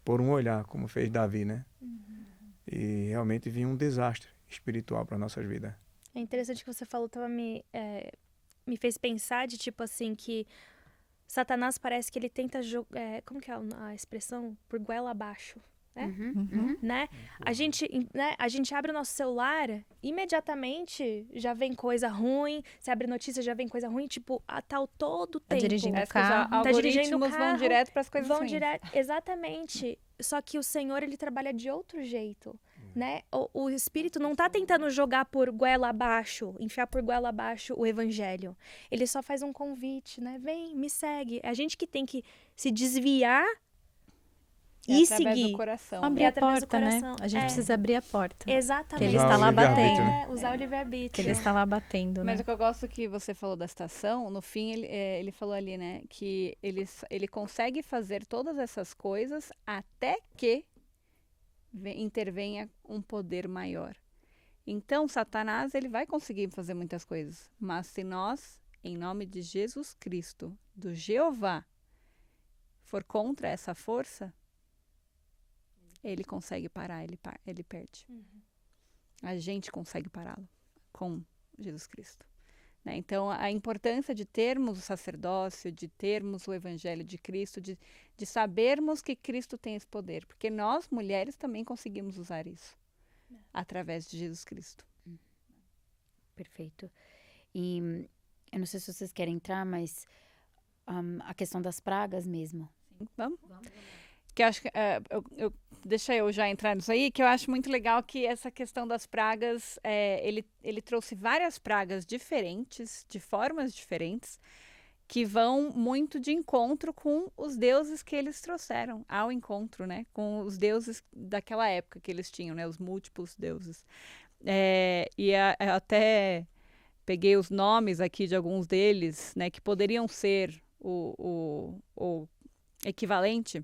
por um olhar, como fez Davi, né? E realmente vir um desastre espiritual para nossas vidas. É interessante que você falou, me fez pensar de, tipo assim, que Satanás parece que ele tenta jogar, como que é a expressão? Por goela abaixo. Né? A gente abre o nosso celular, imediatamente já vem coisa ruim. Se abre notícia, já vem coisa ruim. Tipo, tá todo o tempo. Dirigindo o Os carro. algoritmos vão direto para as coisas ruins. Exatamente. Só que o Senhor, ele trabalha de outro jeito, né? O Espírito não tá tentando jogar por goela abaixo, enfiar por goela abaixo o Evangelho. Ele só faz um convite, né? Vem, me segue. É a gente que tem que se desviar e seguir. Do coração. Abrir a através do porta, né? coração. A gente precisa abrir a porta. Exatamente. Que ele está lá batendo. Usar o livre-arbítrio. Que ele está lá batendo, né? Mas o que eu gosto que você falou da estação, no fim ele falou ali, né, que ele consegue fazer todas essas coisas até que intervenha um poder maior. Então, Satanás, ele vai conseguir fazer muitas coisas, mas se nós, em nome de Jesus Cristo, do Jeová, for contra essa força, ele consegue parar, ele perde. A gente consegue pará-lo com Jesus Cristo. Né? Então, a importância de termos o sacerdócio, de termos o evangelho de Cristo, de sabermos que Cristo tem esse poder. Porque nós, mulheres, também conseguimos usar isso através de Jesus Cristo. Perfeito. E eu não sei se vocês querem entrar, mas a questão das pragas mesmo. Vamos? Que eu acho que, deixa eu já entrar nisso aí, que eu acho muito legal que essa questão das pragas, ele trouxe várias pragas diferentes, de formas diferentes, que vão muito de encontro com os deuses que eles trouxeram ao encontro, né? Com os deuses daquela época que eles tinham, né? Os múltiplos deuses. Eu até peguei os nomes aqui de alguns deles, né? Que poderiam ser o equivalente,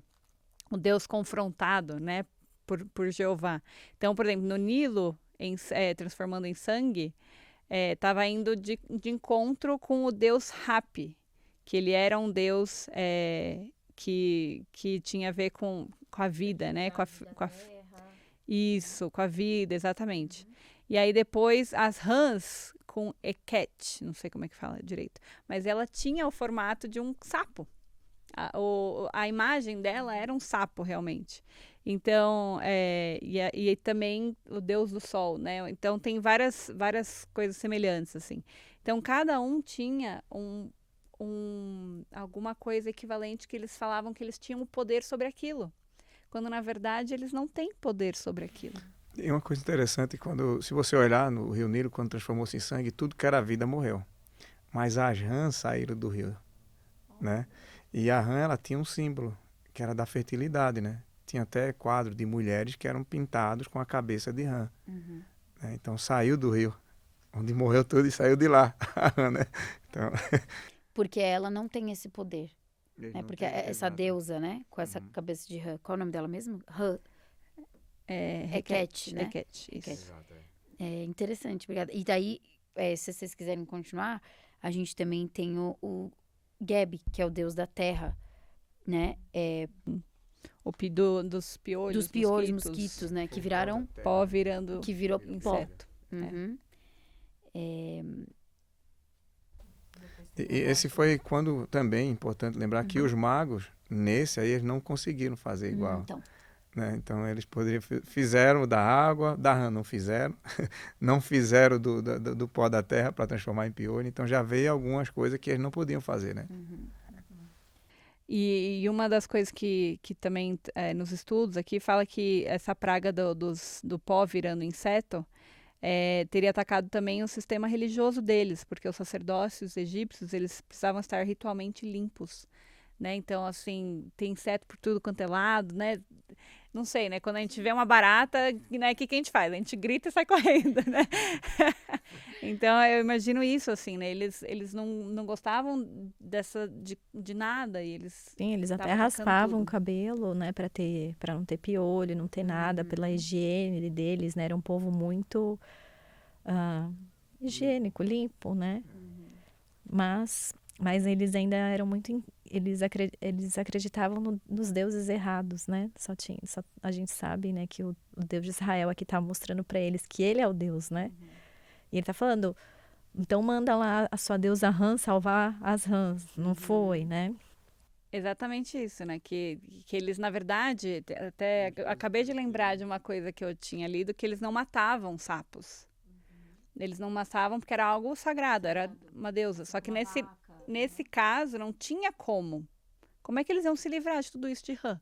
o Deus confrontado, né, por Jeová. Então, por exemplo, no Nilo, transformando em sangue, estava indo de encontro com o Deus Hapi, que ele era um Deus que tinha a ver com a vida, né, isso, com a vida, exatamente. E aí depois as rãs com Eket, não sei como é que fala direito, mas ela tinha o formato de um sapo. A imagem dela era um sapo, realmente. Então, e também o deus do sol, né? Então, tem várias coisas semelhantes, assim. Então, cada um tinha alguma coisa equivalente que eles falavam que eles tinham o poder sobre aquilo. Quando, na verdade, eles não têm poder sobre aquilo. E uma coisa interessante, se você olhar no Rio Nilo, quando transformou-se em sangue, tudo que era vida morreu. Mas as rãs saíram do rio, né? E a rã, ela tinha um símbolo, que era da fertilidade, né? Tinha até quadro de mulheres que eram pintados com a cabeça de rã. Uhum. Né? Então, saiu do rio, onde morreu tudo, e saiu de lá, a rã, né? Então... Porque ela não tem esse poder. Né? Porque essa deusa, né? Com essa cabeça de rã. Qual é o nome dela mesmo? Rã. Heket, né? Heket, isso. É interessante, obrigada. E daí, se vocês quiserem continuar, a gente também tem o Geb, que é o deus da terra, né? Dos piolhos, Dos piolhos, mosquitos, né? Que viraram pó, virando que virou pó. inseto. Uhum. E esse foi quando, também, importante lembrar que os magos, nesse aí, eles não conseguiram fazer igual. Então. Né? Então, eles fizeram da água, da rã não fizeram, não fizeram do pó da terra para transformar em piolho. Então, já veio algumas coisas que eles não podiam fazer, né? E uma das coisas que também nos estudos aqui fala que essa praga do pó virando inseto teria atacado também o sistema religioso deles, porque os sacerdócios egípcios, eles precisavam estar ritualmente limpos, né? Então, assim, tem inseto por tudo quanto é lado, né? Não sei, né? Quando a gente vê uma barata, né? O que a gente faz? A gente grita e sai correndo, né? Então, eu imagino isso, assim, né? Eles não gostavam de nada e eles... Sim, eles até estavam raspavam o tudo. cabelo, né, para não ter piolho, não ter nada, pela higiene deles, né? Era um povo muito higiênico, limpo, né? Mas eles ainda eram muito... Eles acreditavam nos deuses errados, né? Só a gente sabe, né, que o Deus de Israel aqui tá mostrando para eles que ele é o Deus, né? E ele tá falando, então manda lá a sua deusa rã salvar as rãs. Não foi, né? Exatamente isso, né? Que eles, na verdade, até acabei de lembrar de uma coisa que eu tinha lido, que eles não matavam sapos. Eles não matavam porque era algo sagrado, era uma deusa. Só que nesse caso não tinha como. Como é que eles iam se livrar de tudo isso de rã?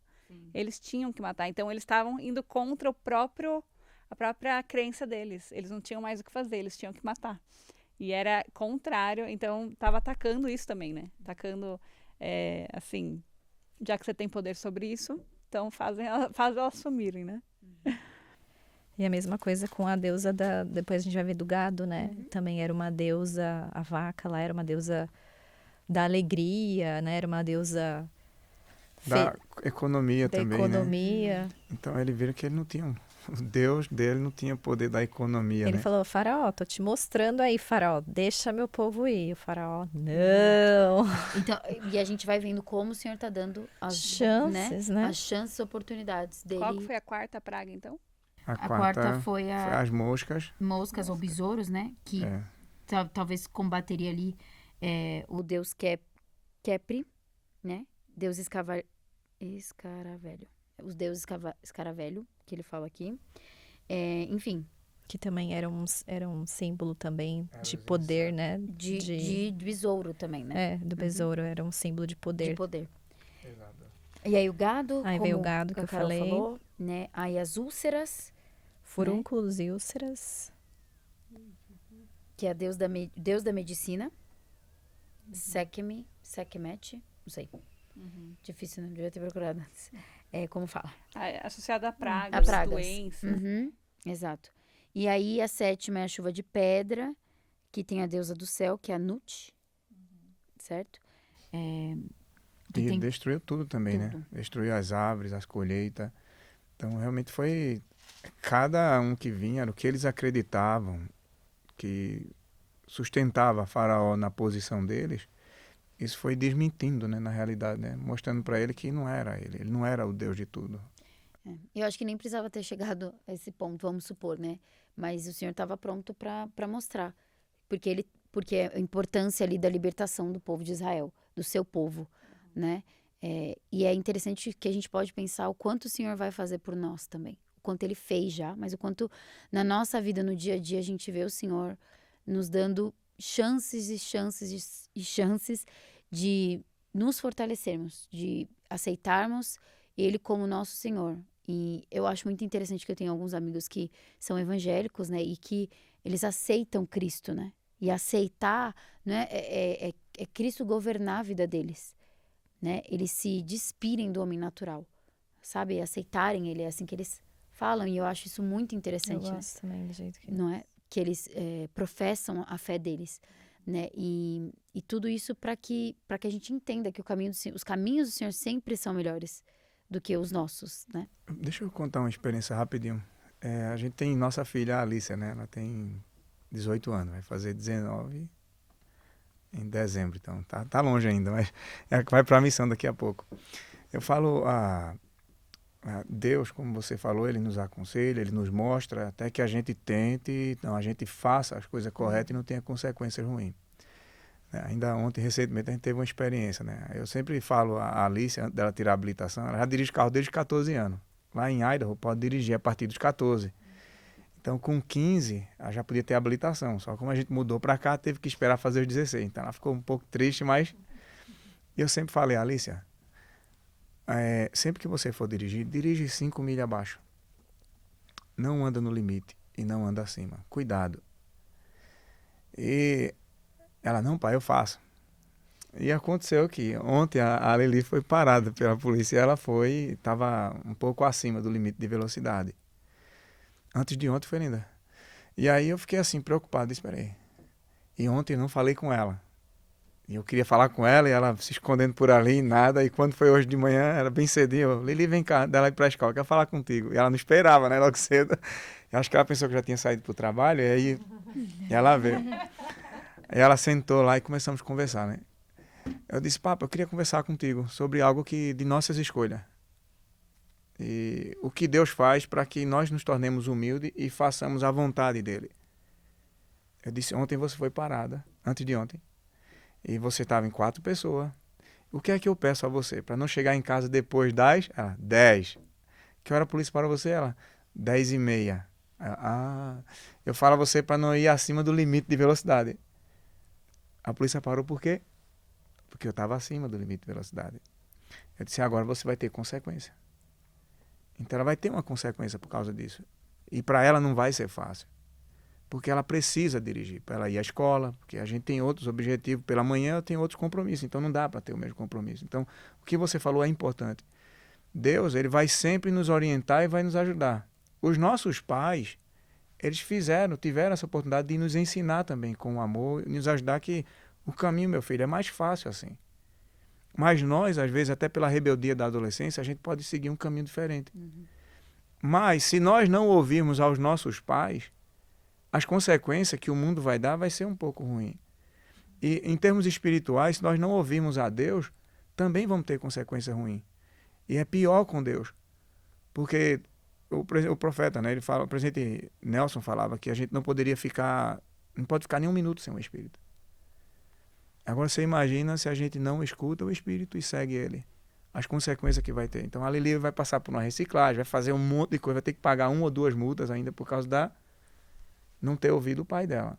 Eles tinham que matar. Então eles estavam indo contra a própria crença deles. Eles não tinham mais o que fazer, eles tinham que matar. E era contrário, então estava atacando isso também, né? Atacando, assim, já que você tem poder sobre isso, então faz elas sumirem, né? E a mesma coisa com a deusa depois a gente vai ver do gado, né? Também era uma deusa, a vaca lá era uma deusa da alegria, né? Era uma deusa Da economia da também, economia. né? Então, eles viram que ele não tinha... O Deus dele não tinha poder da economia, Ele né? falou, faraó, tô te mostrando aí, faraó, deixa meu povo ir. O faraó, não. Então, e a gente vai vendo como o Senhor tá dando as Chances, né? As chances, oportunidades dele. Qual que foi a quarta praga, então? A quarta foi foi as moscas. moscas ou besouros, né? Que É. talvez combateria ali o deus Kepri, né? Deus escaravelho. Os deuses escaravelho, que ele fala aqui. Enfim, Que também era um símbolo também Era de os poder, né? de besouro também, né? É, do besouro, era um símbolo de De poder. poder. E aí o gado, Aí como veio o gado que a eu Carol falei. falou, né? Aí as úlceras, Furúnculos e úlceras. que é deus da medicina. Sekhmet, não sei. Difícil, não devia ter procurado antes. Como fala? Associado a A pragas, pragas. doenças. Uhum, exato. E aí a sétima é a chuva de pedra, que tem a deusa do céu, que é a Nut, certo? Que E tem destruiu tudo também, né? tudo. Destruiu as árvores, as colheitas. Então, realmente foi... Cada um que vinha, era o que eles acreditavam, que sustentava Faraó na posição deles, isso foi desmentindo, né, na realidade, né? Mostrando para ele que não era ele não era o Deus de tudo. Eu acho que nem precisava ter chegado a esse ponto, vamos supor, né? Mas o Senhor estava pronto para mostrar. Porque a importância ali da libertação do povo de Israel, do seu povo, né? E é interessante que a gente pode pensar o quanto o Senhor vai fazer por nós também. O quanto Ele fez já, mas o quanto na nossa vida, no dia a dia, a gente vê o Senhor nos dando chances e chances e chances de nos fortalecermos, de aceitarmos Ele como nosso Senhor. E eu acho muito interessante que eu tenho alguns amigos que são evangélicos, né? E que eles aceitam Cristo, né? E aceitar, né? É Cristo governar a vida deles, né? Eles se despirem do homem natural, sabe? Aceitarem Ele, é assim que eles falam. E eu acho isso muito Eu interessante, né? gosto também do jeito que... Não é? Que eles professam a fé deles, né? E tudo isso para que a gente entenda que os caminhos do Senhor sempre são melhores do que os nossos, né? Deixa eu contar uma experiência rapidinho. A gente tem nossa filha, a Alicia, né? Ela tem 18 anos, vai fazer 19 em dezembro, então tá longe ainda, mas ela vai para a missão daqui a pouco. Eu falo a Deus, como você falou, Ele nos aconselha, Ele nos mostra até que a gente tente, a gente faça as coisas corretas e não tenha consequências ruins. Ainda ontem, recentemente, a gente teve uma experiência, né? Eu sempre falo a Alice, antes dela tirar a habilitação, ela já dirige carro desde 14 anos. Lá em Idaho, pode dirigir a partir dos 14. Então, com 15, ela já podia ter habilitação. Só como a gente mudou para cá, teve que esperar fazer os 16. Então, ela ficou um pouco triste, mas eu sempre falei, Alicia, sempre que você for dirigir, dirige 5 milhas abaixo. Não anda no limite e não anda acima. Cuidado. E ela, não, pai, eu faço. E aconteceu que ontem a Lili foi parada pela polícia e ela estava um pouco acima do limite de velocidade. Antes de ontem foi linda. E aí eu fiquei assim, preocupado, esperei. E ontem eu não falei com ela. E eu queria falar com ela e ela se escondendo por ali, nada. E quando foi hoje de manhã, era bem cedinho, eu, Lili, vem cá, dela ir pra escola, quero falar contigo. E ela não esperava, né, logo cedo. Eu acho que ela pensou que eu já tinha saído pro trabalho, e aí ela veio. Aí ela sentou lá e começamos a conversar, né. Eu disse, papai, eu queria conversar contigo sobre algo de nossas escolhas. E o que Deus faz para que nós nos tornemos humildes e façamos a vontade dele. Eu disse, ontem você foi parada, antes de ontem, e você estava em 4 pessoas. O que é que eu peço a você? Para não chegar em casa depois das 10. Que hora a polícia para você? Ela, 10h30. Eu falo a você para não ir acima do limite de velocidade. A polícia parou por quê? Porque eu estava acima do limite de velocidade. Eu disse, agora você vai ter consequência. Então ela vai ter uma consequência por causa disso. E para ela não vai ser fácil. Porque ela precisa dirigir. Para ela ir à escola, porque a gente tem outros objetivos. Pela manhã eu tenho outros compromissos. Então não dá para ter o mesmo compromisso. Então o que você falou é importante. Deus, ele vai sempre nos orientar e vai nos ajudar. Os nossos pais, eles tiveram essa oportunidade de nos ensinar também com amor e nos ajudar que o caminho, meu filho, é mais fácil assim. Mas nós, às vezes, até pela rebeldia da adolescência, a gente pode seguir um caminho diferente. Mas, se nós não ouvirmos aos nossos pais, as consequências que o mundo vai dar vai ser um pouco ruim. E, em termos espirituais, se nós não ouvirmos a Deus, também vamos ter consequência ruim. E é pior com Deus. Porque o profeta, né? Ele fala, o presidente Nelson falava que a gente não pode ficar nem um minuto sem o Espírito. Agora você imagina se a gente não escuta o Espírito e segue ele. As consequências que vai ter. Então a Lili vai passar por uma reciclagem, vai fazer um monte de coisa, vai ter que pagar 1 ou 2 multas ainda por causa da não ter ouvido o pai dela.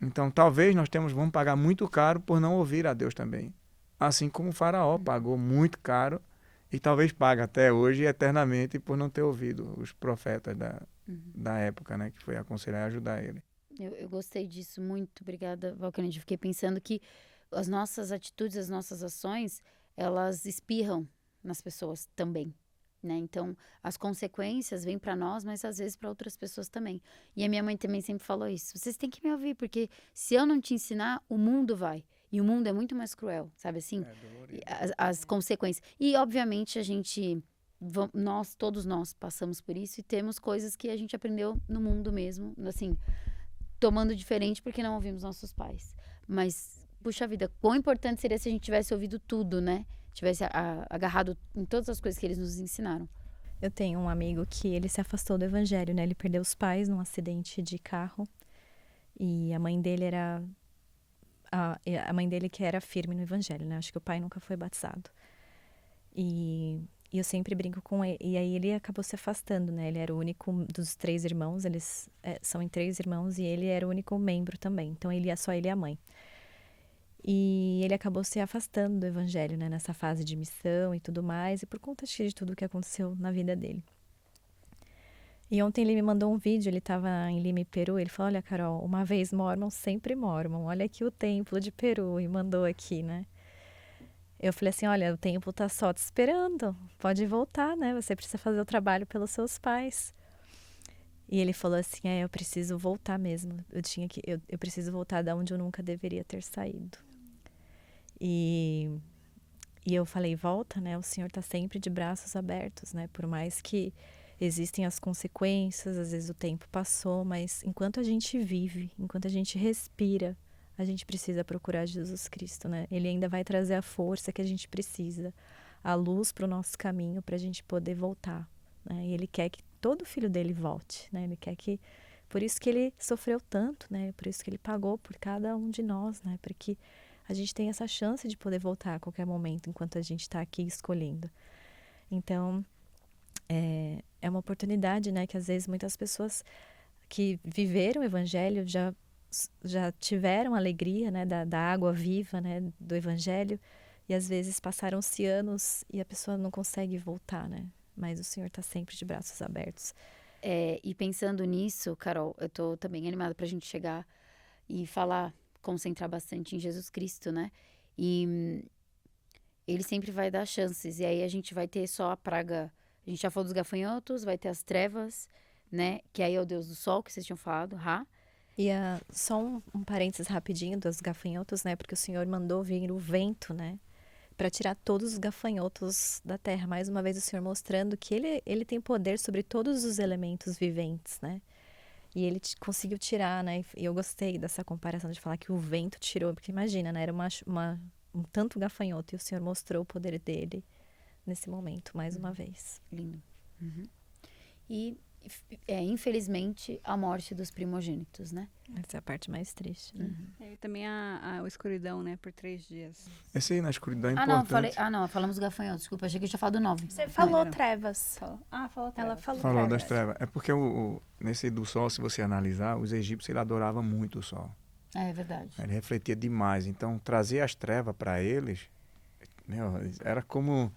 Então talvez vamos pagar muito caro por não ouvir a Deus também. Assim como o faraó pagou muito caro e talvez paga até hoje eternamente por não ter ouvido os profetas da época, né? Que foi aconselhar e ajudar ele. Eu gostei disso muito, obrigada, Valcânide. Fiquei pensando que as nossas atitudes, as nossas ações, elas espirram nas pessoas também, né? Então, as consequências vêm para nós, mas às vezes para outras pessoas também. E a minha mãe também sempre falou isso. Vocês têm que me ouvir, porque se eu não te ensinar, o mundo vai. E o mundo é muito mais cruel, sabe assim? As consequências. E, obviamente, todos nós passamos por isso e temos coisas que a gente aprendeu no mundo mesmo, assim, tomando diferente porque não ouvimos nossos pais. Mas, puxa vida, quão importante seria se a gente tivesse ouvido tudo, né? Tivesse agarrado em todas as coisas que eles nos ensinaram. Eu tenho um amigo que ele se afastou do evangelho, né? Ele perdeu os pais num acidente de carro. E a mãe dele era... A mãe dele que era firme no evangelho, né? Acho que o pai nunca foi batizado. E eu sempre brinco com ele. E aí ele acabou se afastando, né? Ele era o único dos 3 irmãos. Eles são em 3 irmãos e ele era o único membro também. Então só ele e a mãe. E ele acabou se afastando do evangelho, né? Nessa fase de missão e tudo mais. E por conta de tudo que aconteceu na vida dele. E ontem ele me mandou um vídeo, ele estava em Lima, Peru, ele falou, olha, Carol, uma vez Mormon, sempre Mormon, olha aqui o templo de Peru, e mandou aqui, né? Eu falei assim, olha, o templo tá só te esperando, pode voltar, né? Você precisa fazer o trabalho pelos seus pais. E ele falou assim, eu preciso voltar mesmo, eu preciso voltar da onde eu nunca deveria ter saído. E eu falei, volta, né? O Senhor tá sempre de braços abertos, né? Por mais que existem as consequências, às vezes o tempo passou, mas enquanto a gente vive, enquanto a gente respira, a gente precisa procurar Jesus Cristo, né? Ele ainda vai trazer a força que a gente precisa, a luz para o nosso caminho, para a gente poder voltar, né? E Ele quer que todo filho dele volte, né? Ele quer que... Por isso que Ele sofreu tanto, né? Por isso que Ele pagou por cada um de nós, né? Para que a gente tenha essa chance de poder voltar a qualquer momento, enquanto a gente está aqui escolhendo. Então... É uma oportunidade, né, que às vezes muitas pessoas que viveram o evangelho já tiveram alegria, né, da água viva, né, do evangelho, e às vezes passaram-se anos e a pessoa não consegue voltar, né, mas o Senhor está sempre de braços abertos. E pensando nisso, Carol, eu tô também animada pra gente chegar e concentrar bastante em Jesus Cristo, né, e Ele sempre vai dar chances, e aí a gente vai ter só a praga. A gente já falou dos gafanhotos, vai ter as trevas, né? Que aí é o Deus do Sol, que vocês tinham falado, Ra. E só um parênteses rapidinho dos gafanhotos, né? Porque o Senhor mandou vir o vento, né? Para tirar todos os gafanhotos da terra. Mais uma vez o Senhor mostrando que ele tem poder sobre todos os elementos viventes, né? E ele conseguiu tirar, né? E eu gostei dessa comparação de falar que o vento tirou. Porque imagina, né? Era um tanto gafanhoto e o Senhor mostrou o poder dele nesse momento, mais uma vez. Lindo. Uhum. E, infelizmente, a morte dos primogênitos, né? Essa é a parte mais triste, né? E também a escuridão, né, por 3 dias. Esse aí na escuridão é importante. Falamos gafanhotos, desculpa, achei que eu tinha falado 9. Você falou trevas. Falou Ela falou Falou trevas. das trevas. É porque nesse do sol, se você analisar, os egípcios ele adoravam muito o sol. É verdade. Ele refletia demais. Então, trazer as trevas para eles, era como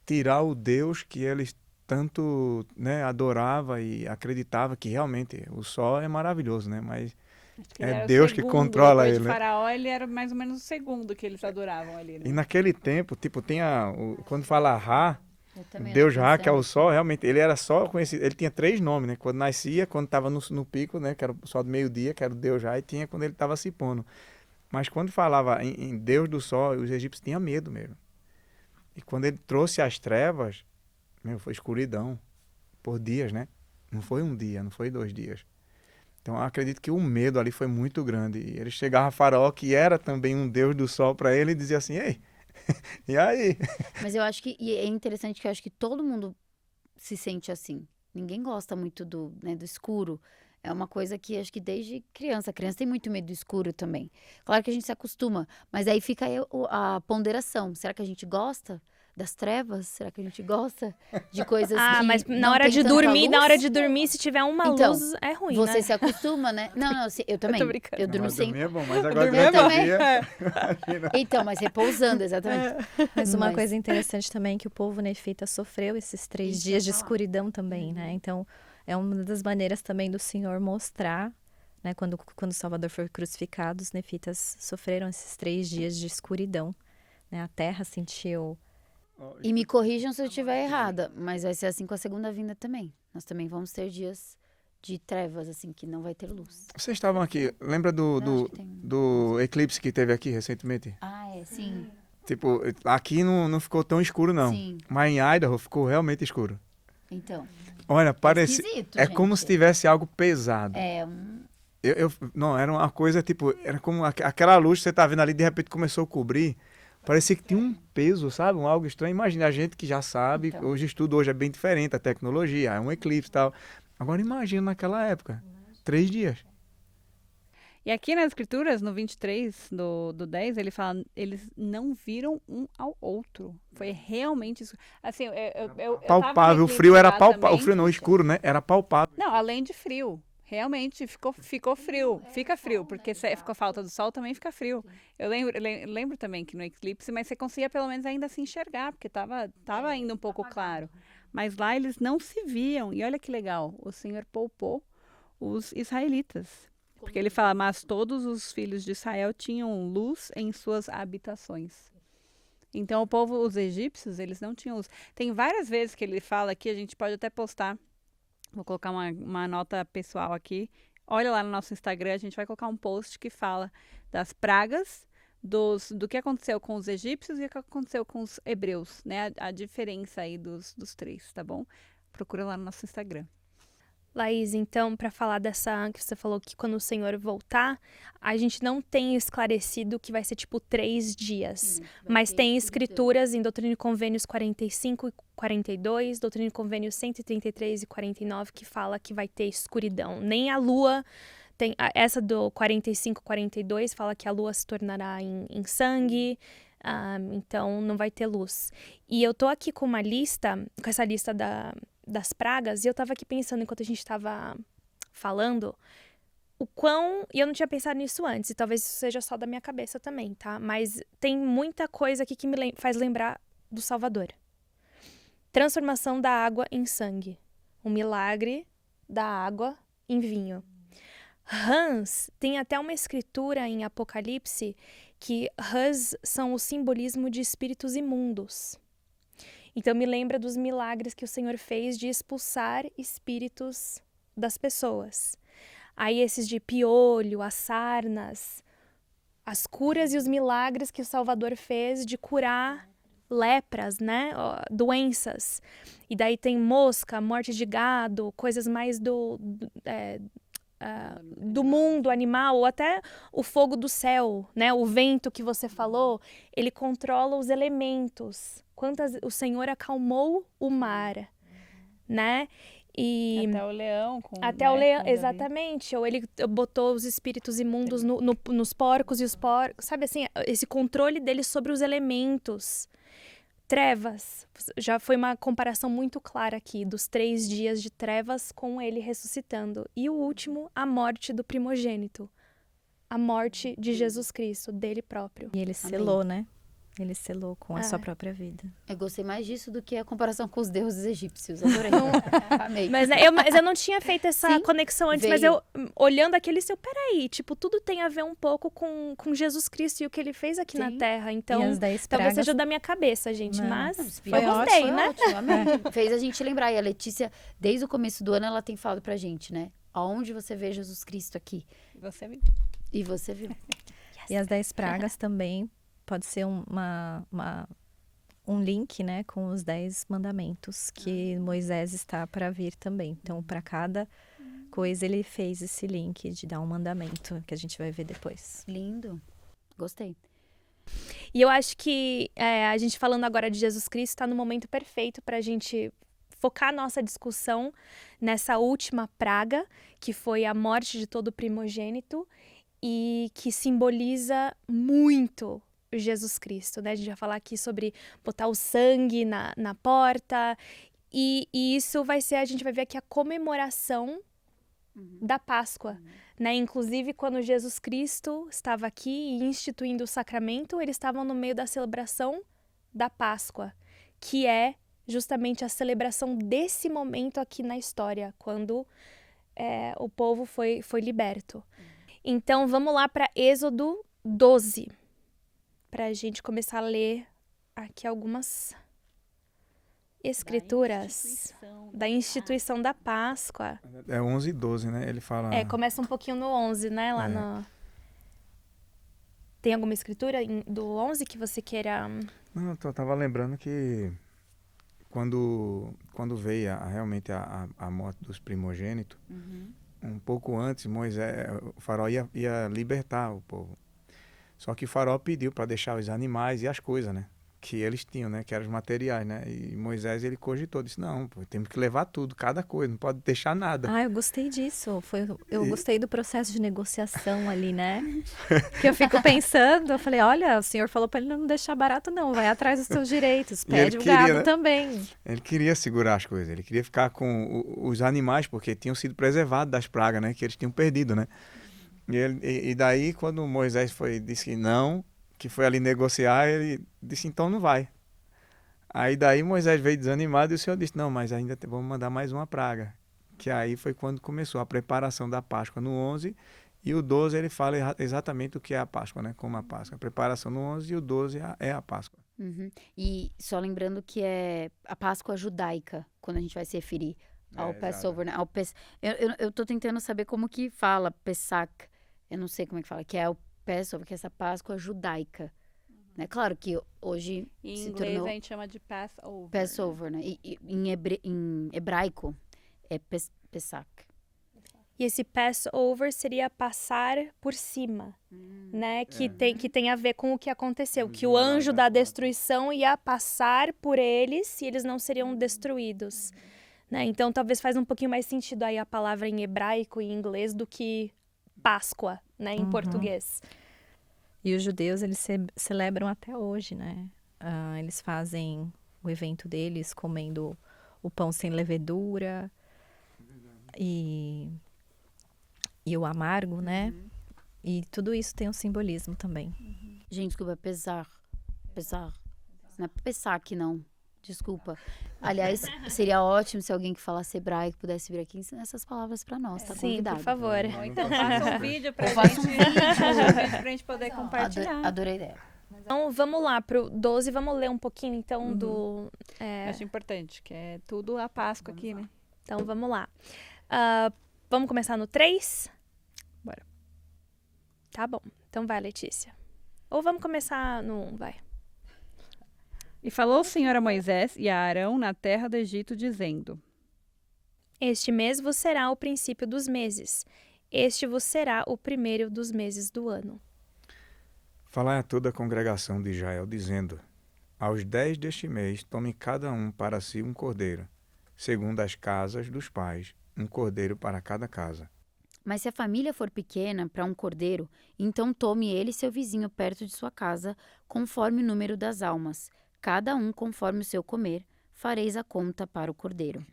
tirar o Deus que eles tanto, né, adorava e acreditava que realmente o sol é maravilhoso, né? Mas é Deus que controla ele, né? né? Faraó, ele era mais ou menos o segundo que eles adoravam ali, né? E naquele tempo, tipo, quando fala Ra, Deus Ra, que é o sol, realmente, ele era só conhecido, ele tinha 3 nomes, né? Quando nascia, quando estava no pico, né? Que era o sol do meio-dia, que era o Deus Ra, e tinha quando ele estava se pondo. Mas quando falava em Deus do sol, os egípcios tinham medo mesmo. E quando ele trouxe as trevas, foi escuridão por dias, né? Não foi um dia, não foi 2 dias. Então, eu acredito que o medo ali foi muito grande. E ele chegava a Faraó, que era também um deus do sol para ele, e dizia assim, ei, e aí? Mas eu acho que, e é interessante que eu acho que todo mundo se sente assim. Ninguém gosta muito do escuro. É uma coisa que acho que desde criança. A criança tem muito medo do escuro também. Claro que a gente se acostuma, mas aí fica aí a ponderação. Será que a gente gosta das trevas? Será que a gente gosta de coisas que mas não na hora tem de tanta dormir, luz? na hora de dormir, se tiver uma Então, luz, é ruim, Você né? se acostuma, né? Não, eu também. tô brincando. Eu durmo Mas sem... dormir é bom, mas agora dormir é durante o bom. dia... Então, mas repousando, exatamente. Mas uma Mas- coisa interessante também é que o povo nefita sofreu esses 3 Isso, dias de eu ia falar. escuridão também, né? Então, é uma das maneiras também do Senhor mostrar, né? Quando o Salvador foi crucificado, os nefitas sofreram esses 3 dias de escuridão, né? A terra sentiu... E me corrijam se eu estiver errada, mas vai ser assim com a segunda vinda também. Nós também vamos ter dias de trevas, assim, que não vai ter luz. Vocês estavam aqui, lembra Acho que tem- do eclipse que teve aqui recentemente? Sim. Tipo, aqui não ficou tão escuro, não. Sim. Mas em Idaho ficou realmente escuro. Então, Olha, parece... esquisito, É gente. como se tivesse algo pesado. Um... Não, era uma coisa, tipo... Era como aquela luz que você tá vendo ali, de repente começou a cobrir. Parecia que tinha um peso, sabe? Algo estranho. Imagina a gente que já sabe, Então. hoje o estudo hoje é bem diferente, a tecnologia, é um eclipse e tal. Agora imagina naquela época, 3 dias. E aqui nas escrituras, no 23 do 10, ele fala, eles não viram um ao outro. Foi realmente isso. Assim, eu tava no Palpável, o eclipse frio era lá palpável. também. O frio não, o escuro, né? Era palpável. Não, além de frio. Realmente ficou frio. Fica frio, porque se ficou falta do sol, também fica frio. Eu lembro também que no eclipse, mas você conseguia pelo menos ainda se enxergar, porque tava ainda um pouco claro. Mas lá eles não se viam. E olha que legal, o Senhor poupou os israelitas. Porque ele fala, mas todos os filhos de Israel tinham luz em suas habitações. Então o povo, os egípcios, eles não tinham luz. Tem várias vezes que ele fala aqui, a gente pode até postar. Vou colocar uma nota pessoal aqui. Olha lá no nosso Instagram, a gente vai colocar um post que fala das pragas, do que aconteceu com os egípcios e o que aconteceu com os hebreus, né? A diferença aí dos 3, tá bom? Procura lá no nosso Instagram. Laís, então, para falar dessa que você falou que quando o Senhor voltar, a gente não tem esclarecido que vai ser tipo 3 dias. Mas tem escrituras em Doutrina e Convênios 45 e 42, Doutrina e Convênios 133 e 49, que fala que vai ter escuridão. Nem a lua... Essa do 45 e 42 fala que a lua se tornará em sangue, então não vai ter luz. E eu tô aqui com essa lista das pragas, e eu tava aqui pensando enquanto a gente tava falando, e eu não tinha pensado nisso antes, e talvez isso seja só da minha cabeça também, tá? Mas tem muita coisa aqui que me faz lembrar do Salvador. Transformação da água em sangue. O milagre da água em vinho. Rãs, tem até uma escritura em Apocalipse que rãs são o simbolismo de espíritos imundos. Então me lembra dos milagres que o Senhor fez de expulsar espíritos das pessoas. Aí esses de piolho, as sarnas, as curas e os milagres que o Salvador fez de curar lepras, né? Doenças. E daí tem mosca, morte de gado, coisas mais do mundo animal, ou até o fogo do céu, né? O vento que você falou, ele controla os elementos. O Senhor acalmou o mar, né? E Até o leão. até o leão, exatamente. Ou ele botou os espíritos imundos nos porcos e os porcos, sabe assim, esse controle dele sobre os elementos. Trevas, já foi uma comparação muito clara aqui dos 3 dias de trevas com ele ressuscitando. E o último, a morte do primogênito. A morte de Jesus Cristo, dele próprio. E ele selou, né? Ele selou com a sua própria vida. Eu gostei mais disso do que a comparação com os deuses egípcios. Adorei. Amei. Mas eu não tinha feito essa conexão antes, mas eu, olhando aquele, peraí, tipo, tudo tem a ver um pouco com Jesus Cristo e o que ele fez aqui na Terra. Então, E as 10 talvez pragas... seja da minha cabeça, gente, mas foi eu gostei, Foi né? ótimo, amei. Fez a gente lembrar. E a Letícia, desde o começo do ano, ela tem falado pra gente, né? Aonde você vê Jesus Cristo aqui? Você viu. E você viu. E as 10 pragas também pode ser um link, né, com os 10 mandamentos que Moisés está para vir também. Então, para cada coisa, ele fez esse link de dar um mandamento, que a gente vai ver depois. Lindo. Gostei. E eu acho que a gente falando agora de Jesus Cristo está no momento perfeito para a gente focar nossa discussão nessa última praga, que foi a morte de todo primogênito e que simboliza muito Jesus Cristo, né? A gente vai falar aqui sobre botar o sangue na porta e isso vai ser, a gente vai ver aqui a comemoração da Páscoa, né? Inclusive, quando Jesus Cristo estava aqui instituindo o sacramento, eles estavam no meio da celebração da Páscoa, que é justamente a celebração desse momento aqui na história, quando o povo foi liberto. Então, vamos lá para Êxodo 12, para a gente começar a ler aqui algumas escrituras da instituição da Páscoa. É 11 e 12, né? Ele fala... Começa um pouquinho no 11, né? Lá no... Tem alguma escritura do 11 que você queira... Não, eu tava lembrando que quando veio realmente a morte dos primogênitos, um pouco antes, Moisés, o faraó ia libertar o povo. Só que o faraó pediu para deixar os animais e as coisas, né? Que eles tinham, né? Que eram os materiais, né? E Moisés, ele cogitou, disse, não, pô, temos que levar tudo, cada coisa, não pode deixar nada. Eu gostei disso. Eu gostei do processo de negociação ali, né? Que eu fico pensando, eu falei, olha, o senhor falou para ele não deixar barato não, vai atrás dos seus direitos, pede o gado, né? Também. Ele queria segurar as coisas, ele queria ficar com os animais, porque tinham sido preservados das pragas, né? Que eles tinham perdido, né? E daí, quando Moisés disse que não, que foi ali negociar, ele disse, então não vai. Aí daí Moisés veio desanimado e o Senhor disse, não, mas ainda vamos mandar mais uma praga. Que aí foi quando começou a preparação da Páscoa no 11, e o 12 ele fala exatamente o que é a Páscoa, né? Como a Páscoa. A preparação no 11 e o 12 é a Páscoa. E só lembrando que é a Páscoa judaica, quando a gente vai se referir ao Passover, né? Eu tô tentando saber como que fala Pesach, eu não sei como é que fala, que é o Passover, que é essa Páscoa judaica. Né? Claro que hoje Em se inglês tornou a gente chama de Passover. Passover, né? E em hebraico é Pesach. E esse Passover seria passar por cima, né? Que tem a ver com o que aconteceu, que o anjo da destruição ia passar por eles e eles não seriam destruídos. Né? Então, talvez faz um pouquinho mais sentido aí a palavra em hebraico e em inglês do que Páscoa, né? Em português. E os judeus, eles celebram até hoje, né? Eles fazem o evento deles comendo o pão sem levedura e o amargo, né? E tudo isso tem um simbolismo também. Gente, desculpa, pesar. Não é Pesach, não. Desculpa. Aliás, seria ótimo se alguém que falasse hebraico pudesse vir aqui e ensinar essas palavras pra nós, tá Sim, convidado. por favor. Ou então faça um vídeo pra faça um gente poder compartilhar. Adorei a ideia. Então, vamos lá pro 12, vamos ler um pouquinho, então, do... Acho importante, que é tudo a Páscoa aqui, né? Então, vamos lá. Vamos começar no 3? Bora. Tá bom. Então vai, Letícia. Ou vamos começar no 1, vai. E falou o Senhor a Moisés e a Arão na terra do Egito, dizendo: Este mês vos será o princípio dos meses. Este vos será o primeiro dos meses do ano. Falai a toda a congregação de Israel, dizendo, aos 10 deste mês, tome cada um para si um cordeiro, segundo as casas dos pais, um cordeiro para cada casa. Mas se a família for pequena para um cordeiro, então tome ele e seu vizinho perto de sua casa, conforme o número das almas. Cada um conforme o seu comer, fareis a conta para o cordeiro.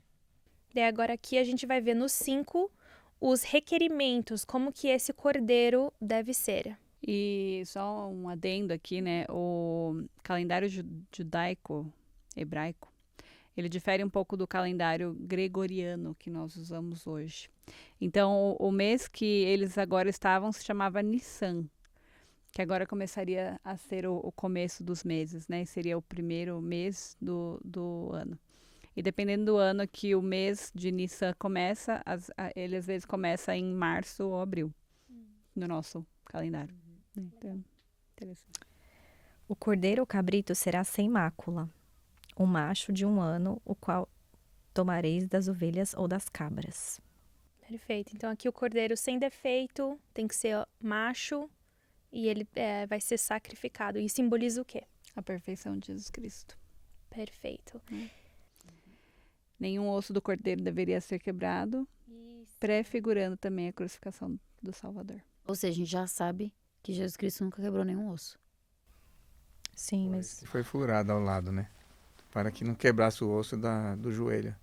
Daí agora aqui a gente vai ver no 5 os requerimentos, como que esse cordeiro deve ser. E só um adendo aqui, né? O calendário judaico, hebraico, ele difere um pouco do calendário gregoriano que nós usamos hoje. Então, o mês que eles agora estavam se chamava Nissan, que agora começaria a ser o começo dos meses, né? Seria o primeiro mês do ano. E dependendo do ano que o mês de Nissan começa, ele às vezes começa em março ou abril, no nosso calendário. Então, interessante. O cordeiro ou cabrito será sem mácula, um macho de 1 ano, o qual tomareis das ovelhas ou das cabras. Perfeito. Então aqui o cordeiro sem defeito tem que ser macho e ele vai ser sacrificado. E simboliza o quê? A perfeição de Jesus Cristo. Perfeito. Nenhum osso do cordeiro deveria ser quebrado, prefigurando também a crucificação do Salvador. Ou seja, a gente já sabe que Jesus Cristo nunca quebrou nenhum osso. Sim, mas Foi furado ao lado, né? Para que não quebrasse o osso do joelho.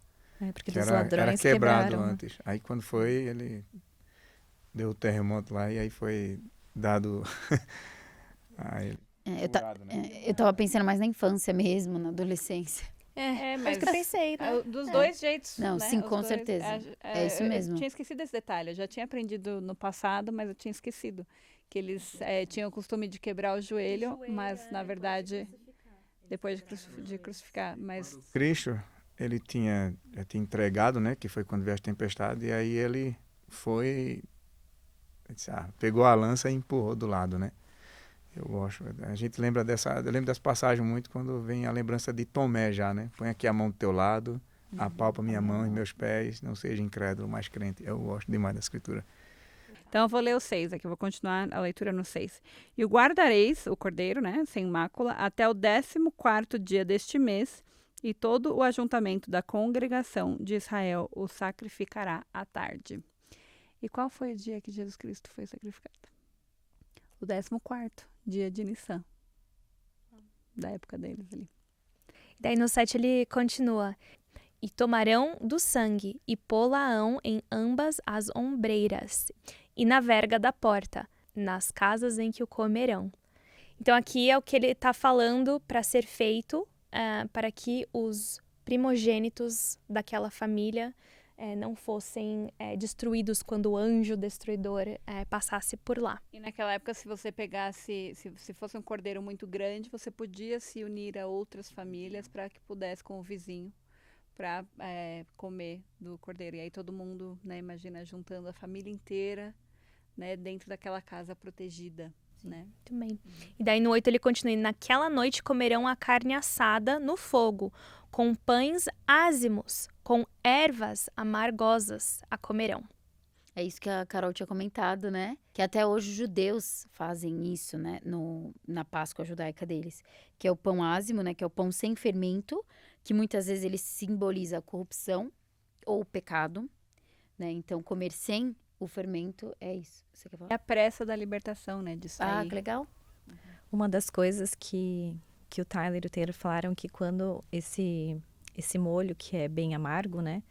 porque Que os era ladrões quebrado quebraram, né? antes. Aí quando foi, ele deu o terremoto lá e aí foi dado a ele. Furado, né? Eu tava pensando mais na infância mesmo, na adolescência. Mas que eu pensei, né? Dos dois jeitos. Não, né? sim, Os com dois- certeza. É isso mesmo. Eu tinha esquecido esse detalhe. Eu já tinha aprendido no passado, mas eu tinha esquecido. Que eles tinham o costume de quebrar o joelho, mas na verdade, depois de crucificar. Mas Cristo, ele já tinha entregado, né? Que foi quando veio a tempestade. E aí ele foi... disse, pegou a lança e empurrou do lado, né? Eu gosto. A gente lembra eu lembro dessa passagem muito quando vem a lembrança de Tomé já, né? Põe aqui a mão do teu lado, apalpa minha mão e meus pés, não seja incrédulo, mas crente. Eu gosto demais da escritura. então eu vou ler o 6 aqui, vou continuar a leitura no 6. E o guardareis, o cordeiro, né, sem mácula, até o 14º dia deste mês, e todo o ajuntamento da congregação de Israel o sacrificará à tarde. E qual foi o dia que Jesus Cristo foi sacrificado? O 14º dia de Nissan, da época deles ali. Daí no 7 ele continua. E tomarão do sangue e pô-la-ão em ambas as ombreiras e na verga da porta, nas casas em que o comerão. Então aqui é o que ele está falando para ser feito para que os primogênitos daquela família não fossem destruídos quando o anjo destruidor passasse por lá. E naquela época, se você pegasse, se fosse um cordeiro muito grande, você podia se unir a outras famílias para que pudesse com o vizinho para comer do cordeiro. E aí todo mundo, né, imagina, juntando a família inteira, né, dentro daquela casa protegida, né? Muito bem. E daí no 8 ele continua. E naquela noite comerão a carne assada no fogo, com pães ázimos, com ervas amargosas a comerão. É isso que a Carol tinha comentado, né? Que até hoje os judeus fazem isso, né? Na Páscoa judaica deles. Que é o pão ázimo, né? Que é o pão sem fermento, que muitas vezes ele simboliza a corrupção ou o pecado, né? Então, comer sem o fermento é isso. Você quer É falar? a pressa da libertação, né, disso aí. Que legal. Uma das coisas que o Tyler e o Taylor falaram que quando esse molho, que é bem amargo, né?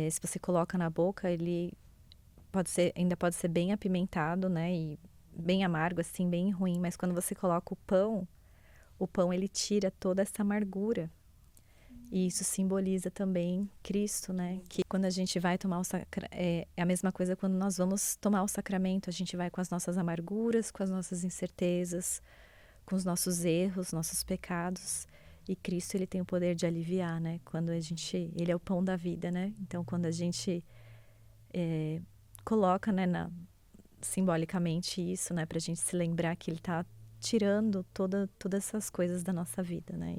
Se você coloca na boca, ele ainda pode ser bem apimentado, né? E bem amargo, assim, bem ruim. Mas quando você coloca o pão ele tira toda essa amargura. E isso simboliza também Cristo, né? Que quando a gente vai tomar é a mesma coisa quando nós vamos tomar o sacramento. A gente vai com as nossas amarguras, com as nossas incertezas, com os nossos erros, nossos pecados. E Cristo, ele tem o poder de aliviar, né? Ele é o pão da vida, né? Então, quando a gente coloca, né, simbolicamente isso, né? Pra gente se lembrar que ele tá tirando todas essas coisas da nossa vida, né?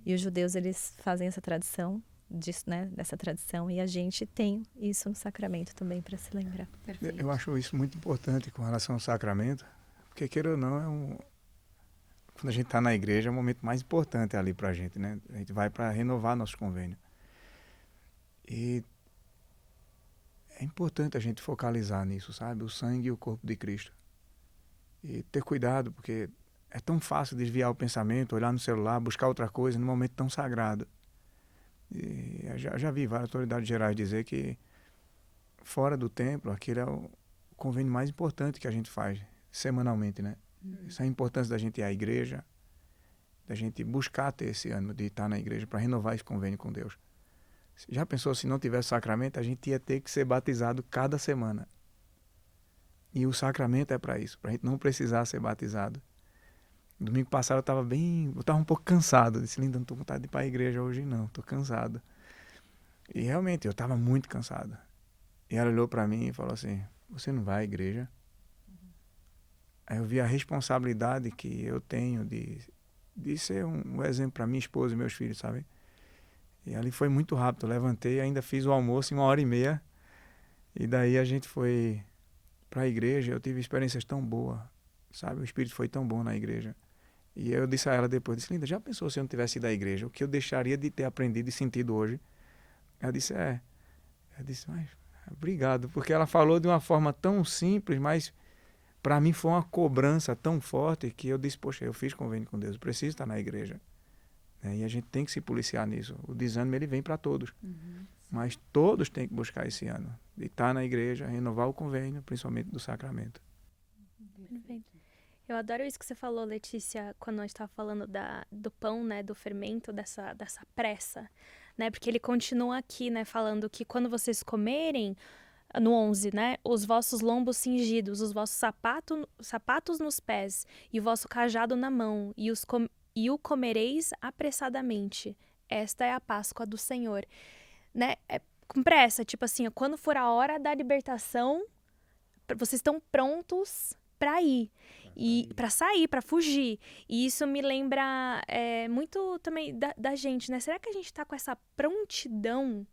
E os judeus, eles fazem essa tradição disso, né? Dessa tradição. E a gente tem isso no sacramento também para se lembrar. Perfeito. Eu acho isso muito importante com relação ao sacramento, porque, queira ou não, quando a gente está na igreja, é o momento mais importante ali para a gente, né? A gente vai para renovar nosso convênio. E é importante a gente focalizar nisso, sabe? O sangue e o corpo de Cristo. E ter cuidado, porque é tão fácil desviar o pensamento, olhar no celular, buscar outra coisa num momento tão sagrado. E eu já vi várias autoridades gerais dizer que fora do templo, aquele é o convênio mais importante que a gente faz semanalmente, né? Isso é a importância da gente ir à igreja, da gente buscar ter esse ânimo de estar na igreja para renovar esse convênio com Deus. Já pensou se não tivesse sacramento, a gente ia ter que ser batizado cada semana. E o sacramento é para isso, para a gente não precisar ser batizado. Domingo passado eu estava um pouco cansado. Eu disse, Linda, não estou com vontade de ir para a igreja hoje não, estou cansado. E realmente eu estava muito cansado. E ela olhou para mim e falou assim, você não vai à igreja? Aí eu vi a responsabilidade que eu tenho de ser um exemplo para minha esposa e meus filhos, sabe? E ali foi muito rápido, eu levantei, ainda fiz o almoço em 1h30. E daí a gente foi para a igreja, eu tive experiências tão boas, sabe? O Espírito foi tão bom na igreja. E eu disse a ela depois, disse, Linda, já pensou se eu não tivesse ido à igreja? O que eu deixaria de ter aprendido e sentido hoje? Ela disse, Eu disse, mas obrigado, porque ela falou de uma forma tão simples, mas para mim foi uma cobrança tão forte que eu disse, poxa, eu fiz convênio com Deus, eu preciso estar na igreja. E a gente tem que se policiar nisso. O desânimo, ele vem para todos. Mas todos têm que buscar esse ano, de estar na igreja, renovar o convênio, principalmente do sacramento. Perfeito. Eu adoro isso que você falou, Letícia, quando a gente estava falando do pão, né, do fermento, dessa pressa, né, porque ele continua aqui, né, falando que quando vocês comerem, no 11, né, os vossos lombos cingidos, os vossos sapatos nos pés e o vosso cajado na mão, e o comereis apressadamente. Esta é a Páscoa do Senhor. Né, com pressa, tipo assim, quando for a hora da libertação, vocês estão prontos para ir e para sair, para fugir. E isso me lembra muito também da gente, né? Será que a gente tá com essa prontidão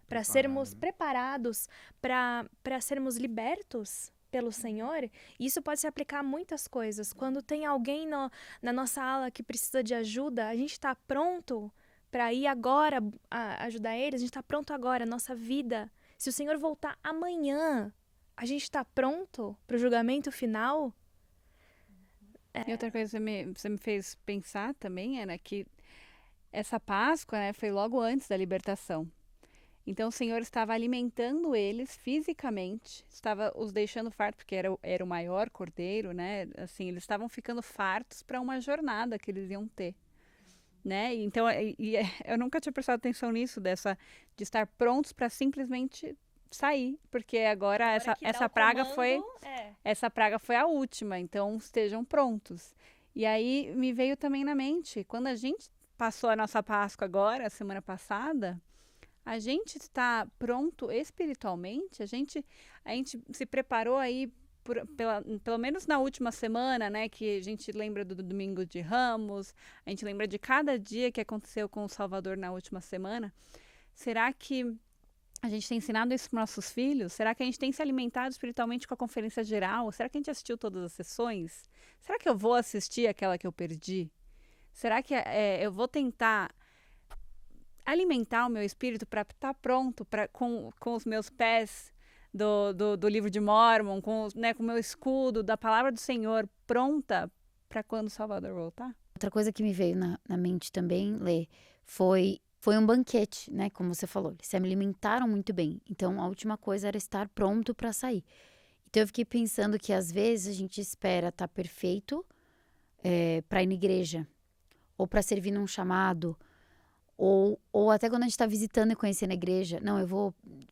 para sermos preparados para sermos libertos pelo Senhor? Isso pode se aplicar a muitas coisas. Quando tem alguém na nossa ala que precisa de ajuda, a gente tá pronto para ir agora ajudar eles, a gente está pronto agora, nossa vida. Se o Senhor voltar amanhã, a gente está pronto para o julgamento final? E outra coisa que você me fez pensar também era que essa Páscoa, né, foi logo antes da libertação. Então o Senhor estava alimentando eles fisicamente, estava os deixando fartos, porque era o maior cordeiro, né? Assim, eles estavam ficando fartos para uma jornada que eles iam ter. Né? Então, eu nunca tinha prestado atenção nisso, de estar prontos para simplesmente sair, porque agora essa praga foi a última, então estejam prontos. E aí me veio também na mente, quando a gente passou a nossa Páscoa agora, a semana passada, a gente está pronto espiritualmente, a gente se preparou aí pelo menos na última semana, né, que a gente lembra do Domingo de Ramos, a gente lembra de cada dia que aconteceu com o Salvador na última semana. Será que a gente tem ensinado isso para nossos filhos? Será que a gente tem se alimentado espiritualmente com a conferência geral? Será que a gente assistiu todas as sessões? Será que eu vou assistir aquela que eu perdi? Será que eu vou tentar alimentar o meu espírito para estar pronto com os meus pés do livro de Mórmon, com o meu escudo, da palavra do Senhor, pronta para quando o Salvador voltar? Outra coisa que me veio na mente também, Lê, foi um banquete, né? Como você falou, eles se alimentaram muito bem. Então, a última coisa era estar pronto para sair. Então, eu fiquei pensando que às vezes a gente espera estar perfeito para ir na igreja, ou para servir num chamado, ou até quando a gente está visitando e conhecendo a igreja. Não,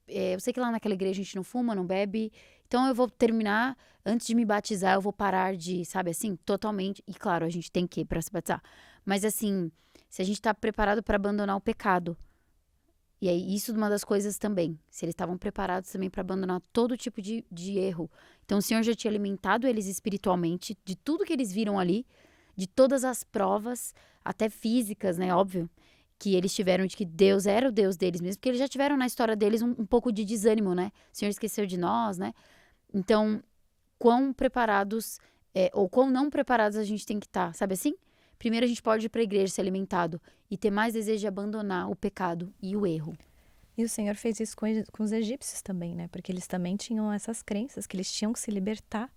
eu sei que lá naquela igreja a gente não fuma, não bebe, então eu vou terminar, antes de me batizar, eu vou parar de, sabe assim, totalmente. E claro, a gente tem que ir para se batizar. Mas assim, se a gente está preparado para abandonar o pecado, e aí isso é uma das coisas também, se eles estavam preparados também para abandonar todo tipo de erro. Então o Senhor já tinha alimentado eles espiritualmente, de tudo que eles viram ali, de todas as provas, até físicas, né, óbvio, que eles tiveram de que Deus era o Deus deles mesmo, porque eles já tiveram na história deles um pouco de desânimo, né? O Senhor esqueceu de nós, né? Então, quão preparados ou quão não preparados a gente tem que estar, sabe assim? Primeiro a gente pode ir para a igreja ser alimentado e ter mais desejo de abandonar o pecado e o erro. E o Senhor fez isso com os egípcios também, né? Porque eles também tinham essas crenças que eles tinham que se libertar,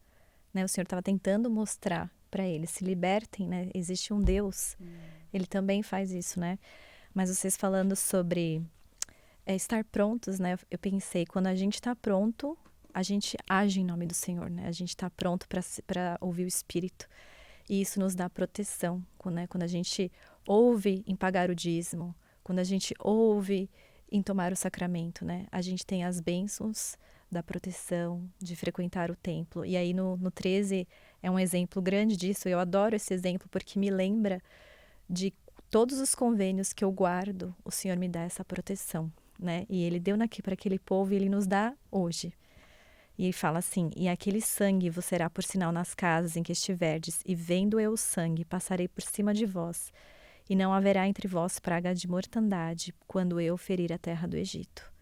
né? O Senhor estava tentando mostrar para eles, se libertem, né? Existe um Deus. Ele também faz isso, né? Mas vocês falando sobre estar prontos, né? Eu pensei, quando a gente está pronto, a gente age em nome do Senhor, né? A gente está pronto para ouvir o Espírito. E isso nos dá proteção, né? Quando a gente ouve em pagar o dízimo, quando a gente ouve em tomar o sacramento, né? A gente tem as bênçãos da proteção, de frequentar o templo. E aí no 13 é um exemplo grande disso. Eu adoro esse exemplo porque me lembra de todos os convênios que eu guardo, o Senhor me dá essa proteção, né? E Ele deu para aquele povo e Ele nos dá hoje. E Ele fala assim, e aquele sangue vos será por sinal nas casas em que estiverdes, e vendo eu o sangue, passarei por cima de vós, e não haverá entre vós praga de mortandade, quando eu ferir a terra do Egito.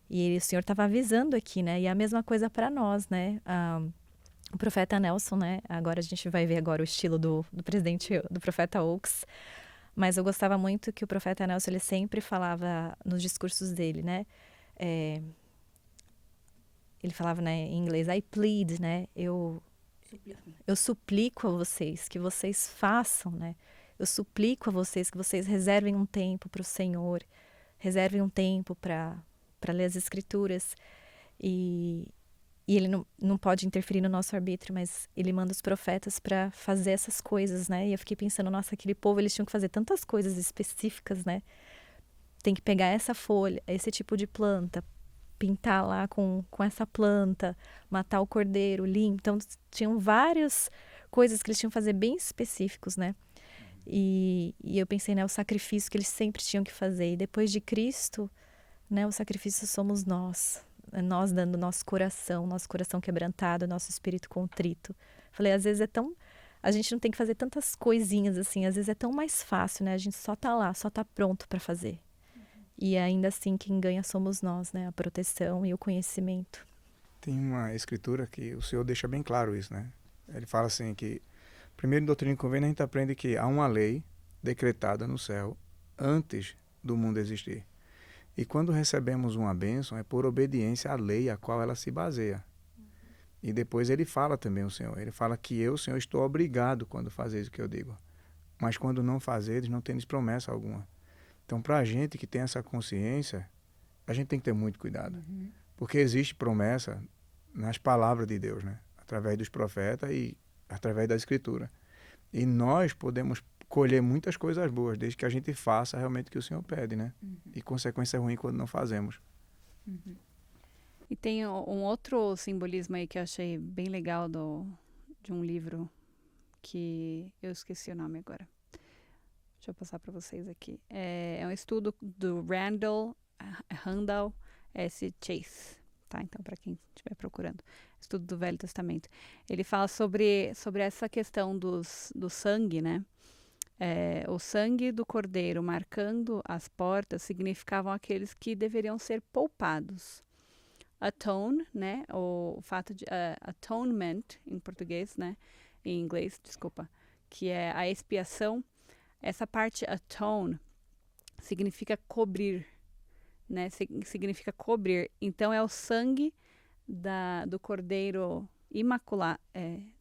E o Senhor estava avisando aqui, né? E a mesma coisa para nós, né? o profeta Nelson, né? Agora a gente vai ver agora o estilo do presidente, do profeta Oaks. Mas eu gostava muito que o profeta Nelson, ele sempre falava nos discursos dele, né? Ele falava, né, em inglês, I plead, né? Eu suplico a vocês que vocês façam, né? Eu suplico a vocês que vocês reservem um tempo para o Senhor, reservem um tempo para ler as Escrituras. E ele não pode interferir no nosso arbítrio, mas ele manda os profetas para fazer essas coisas, né? E eu fiquei pensando, nossa, aquele povo, eles tinham que fazer tantas coisas específicas, né? Tem que pegar essa folha, esse tipo de planta, pintar lá com essa planta, matar o cordeiro, limpo. Então, tinham várias coisas que eles tinham que fazer bem específicos, né? E eu pensei, né, o sacrifício que eles sempre tinham que fazer. E depois de Cristo, né, o sacrifício somos nós. Nós dando nosso coração quebrantado, nosso espírito contrito. Falei, às vezes a gente não tem que fazer tantas coisinhas assim, às vezes é tão mais fácil, né? A gente só tá lá, só tá pronto para fazer. E ainda assim, quem ganha somos nós, né? A proteção e o conhecimento. Tem uma escritura que o Senhor deixa bem claro isso, né? Ele fala assim que, primeiro em Doutrina e Convênio, a gente aprende que há uma lei decretada no céu antes do mundo existir. E quando recebemos uma bênção, é por obediência à lei a qual ela se baseia. E depois ele fala também, o Senhor, ele fala que eu, Senhor, estou obrigado quando fazeis o que eu digo. Mas quando não fazeres, não tendes promessa alguma. Então, para a gente que tem essa consciência, a gente tem que ter muito cuidado. Porque existe promessa nas palavras de Deus, né? Através dos profetas e através da Escritura. E nós podemos colher muitas coisas boas, desde que a gente faça realmente o que o Senhor pede, né? E consequência ruim quando não fazemos. E tem um outro simbolismo aí que eu achei bem legal de um livro que eu esqueci o nome agora. Deixa eu passar para vocês aqui. É um estudo do Randall S. Chase, tá? Então, para quem estiver procurando, estudo do Velho Testamento. Ele fala sobre essa questão do sangue, né? O sangue do cordeiro marcando as portas significavam aqueles que deveriam ser poupados. Atone, né? O fato de atonement em português, né? Em inglês, desculpa, que é a expiação. Essa parte atone significa cobrir, né? Significa cobrir. Então é o sangue do cordeiro imaculado,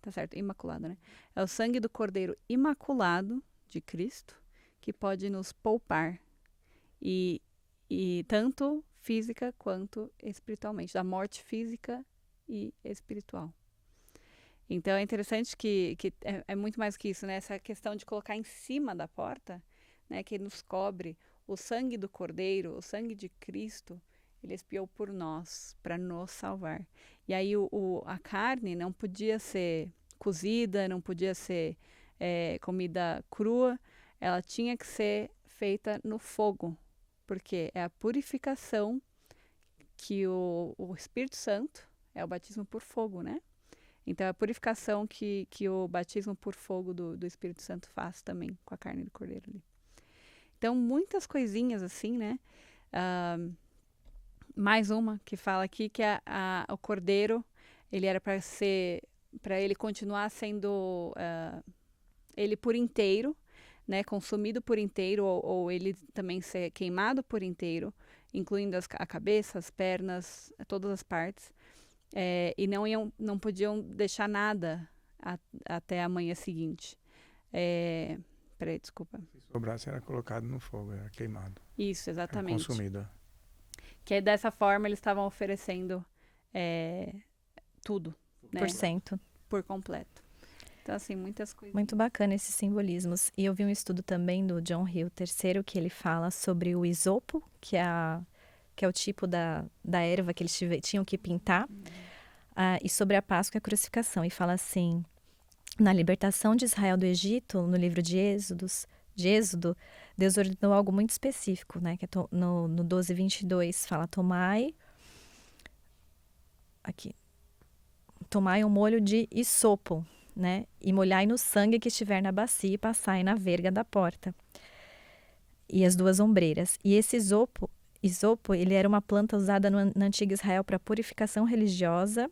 tá certo? Imaculado, né? É o sangue do cordeiro imaculado de Cristo que pode nos poupar e tanto física quanto espiritualmente, da morte física e espiritual. Então é interessante que é muito mais que isso, né? Essa questão de colocar em cima da porta, né? Que nos cobre o sangue do Cordeiro, o sangue de Cristo, ele expiou por nós, para nos salvar. E aí a carne não podia ser cozida, não podia ser comida crua, ela tinha que ser feita no fogo, porque é a purificação que o Espírito Santo, é o batismo por fogo, né? Então, é a purificação que o batismo por fogo do Espírito Santo faz também com a carne do cordeiro ali. Então, muitas coisinhas assim, né? Mais uma que fala aqui que o cordeiro, ele era para ele continuar sendo ele por inteiro, né? Consumido por inteiro, ou ele também ser queimado por inteiro, incluindo a cabeça, as pernas, todas as partes. E não podiam deixar nada até a manhã seguinte. Peraí, desculpa. Se sobrasse, era colocado no fogo, era queimado. Isso, exatamente. Era consumido. Que dessa forma eles estavam oferecendo tudo, né? Por completo. Então, assim, muitas coisas. Muito bacana esses simbolismos. E eu vi um estudo também do John Hill III, que ele fala sobre o isopo, que é o tipo da erva que eles tinham que pintar, e sobre a Páscoa e a crucificação. E fala assim, na libertação de Israel do Egito, no livro de Êxodo, Deus ordenou algo muito específico, né? Que no 12:22 fala, tomai um molho de isopo, né? E molhai no sangue que estiver na bacia e passai na verga da porta. E as duas ombreiras. E esse isopo, ele era uma planta usada no antigo Israel para purificação religiosa,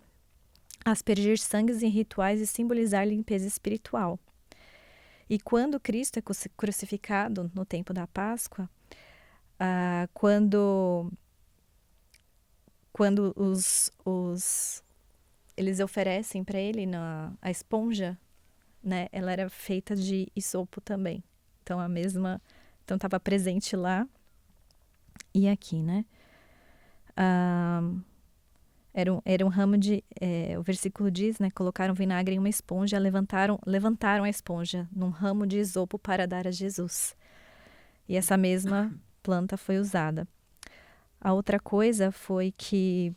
aspergir sangues em rituais e simbolizar limpeza espiritual. E quando Cristo é crucificado no tempo da Páscoa, quando eles oferecem para ele a esponja, né, ela era feita de isopo também. Então então estava presente lá e aqui, né? Era um ramo de, o versículo diz, né, colocaram vinagre em uma esponja, levantaram a esponja num ramo de isopo para dar a Jesus. E essa mesma planta foi usada. A outra coisa foi que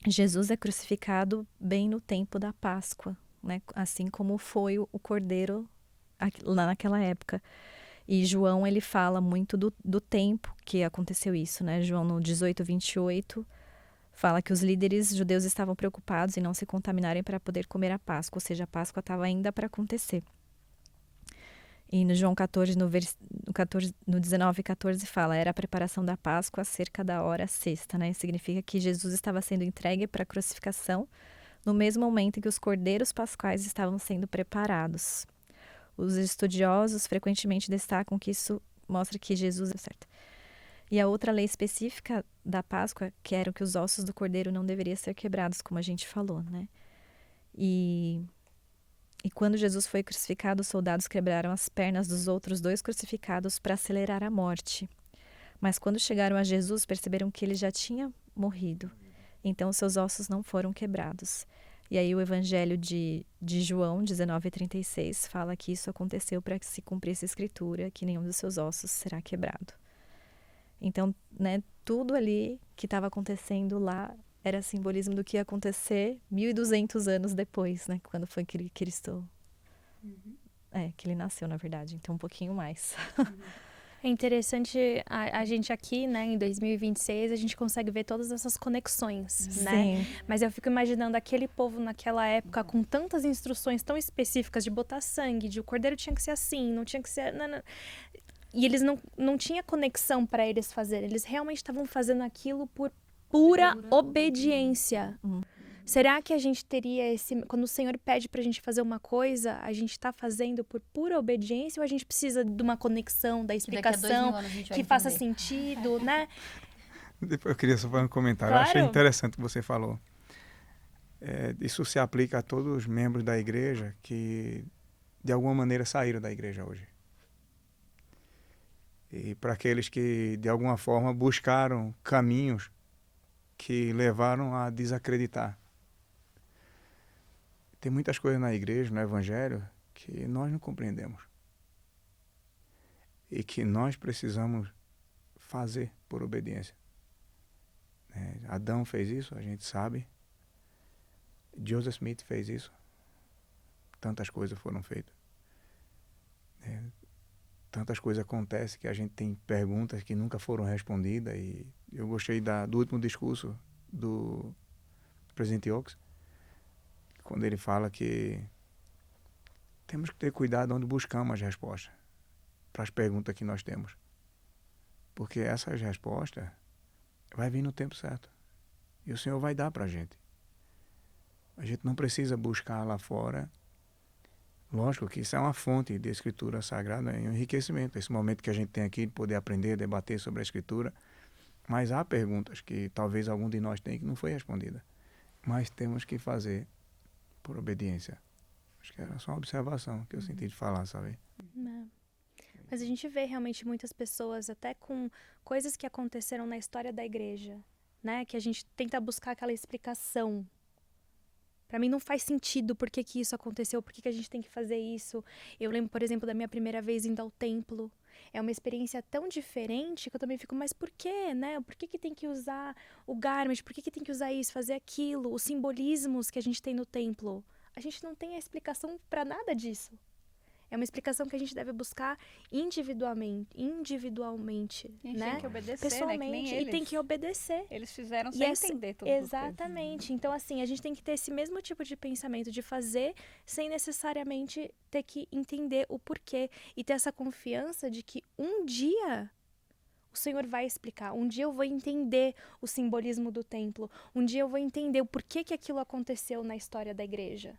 Jesus é crucificado bem no tempo da Páscoa, né? Assim como foi o cordeiro lá naquela época. E João, ele fala muito do tempo que aconteceu isso, né? João, no 18:28, fala que os líderes judeus estavam preocupados em não se contaminarem para poder comer a Páscoa, ou seja, a Páscoa estava ainda para acontecer. E no João 14, no 19:14, fala, era a preparação da Páscoa cerca da hora sexta, né? Significa que Jesus estava sendo entregue para a crucificação no mesmo momento em que os cordeiros pascuais estavam sendo preparados. Os estudiosos frequentemente destacam que isso mostra que Jesus é certo. E a outra lei específica da Páscoa, que era que os ossos do cordeiro não deveriam ser quebrados, como a gente falou, né? E quando Jesus foi crucificado, os soldados quebraram as pernas dos outros 2 crucificados para acelerar a morte. Mas quando chegaram a Jesus, perceberam que ele já tinha morrido. Então, seus ossos não foram quebrados. E aí o Evangelho de João, 19:36, fala que isso aconteceu para que se cumprisse a Escritura, que nenhum dos seus ossos será quebrado. Então, né, tudo ali que estava acontecendo lá era simbolismo do que ia acontecer 1.200 anos depois, né? Quando foi que Cristo... que ele nasceu, na verdade. Então, um pouquinho mais. É interessante a gente aqui, né, em 2026, a gente consegue ver todas essas conexões, né? Sim. Mas eu fico imaginando aquele povo naquela época com tantas instruções tão específicas de botar sangue, de o cordeiro tinha que ser assim, não tinha que ser... Não. E eles não tinha conexão para eles fazerem. Eles realmente estavam fazendo aquilo por pura obediência. Será que a gente teria quando o Senhor pede pra gente fazer uma coisa, a gente tá fazendo por pura obediência ou a gente precisa de uma conexão, da explicação, que faça sentido, né? Depois eu queria só fazer um comentário. Claro. Eu achei interessante o que você falou. Isso se aplica a todos os membros da igreja que, de alguma maneira, saíram da igreja hoje. E para aqueles que, de alguma forma, buscaram caminhos que levaram a desacreditar. Tem muitas coisas na igreja, no evangelho, que nós não compreendemos. E que nós precisamos fazer por obediência. Adão fez isso, a gente sabe. Joseph Smith fez isso. Tantas coisas foram feitas. Tantas coisas acontecem que a gente tem perguntas que nunca foram respondidas. E eu gostei do último discurso do presidente Oaks, quando ele fala que temos que ter cuidado onde buscamos as respostas para as perguntas que nós temos. Porque essas respostas vai vir no tempo certo. E o Senhor vai dar para a gente. A gente não precisa buscar lá fora. Lógico que isso é uma fonte de escritura sagrada, é um enriquecimento. Esse momento que a gente tem aqui de poder aprender, debater sobre a escritura. Mas há perguntas que talvez algum de nós tenha que não foi respondida. Mas temos que fazer por obediência. Acho que era só uma observação que eu senti de falar, sabe? Mas a gente vê realmente muitas pessoas, até com coisas que aconteceram na história da igreja, né? Que a gente tenta buscar aquela explicação. Pra mim não faz sentido por que isso aconteceu, por que a gente tem que fazer isso. Eu lembro, por exemplo, da minha primeira vez indo ao templo. É uma experiência tão diferente que eu também fico, mas por quê, né? Por que tem que usar o garment? Por que tem que usar isso, fazer aquilo? Os simbolismos que a gente tem no templo. A gente não tem a explicação pra nada disso. É uma explicação que a gente deve buscar individualmente, A gente né? tem que obedecer, pessoalmente, né? Que nem e eles. tem que obedecer. Eles fizeram E sem entender tudo. exatamente. Então, assim, a gente tem que ter esse mesmo tipo de pensamento de fazer sem necessariamente ter que entender o porquê. E ter essa confiança de que um dia o O Senhor vai explicar. Um dia eu vou entender o simbolismo do templo. Um dia eu vou entender o porquê que aquilo aconteceu na história da igreja.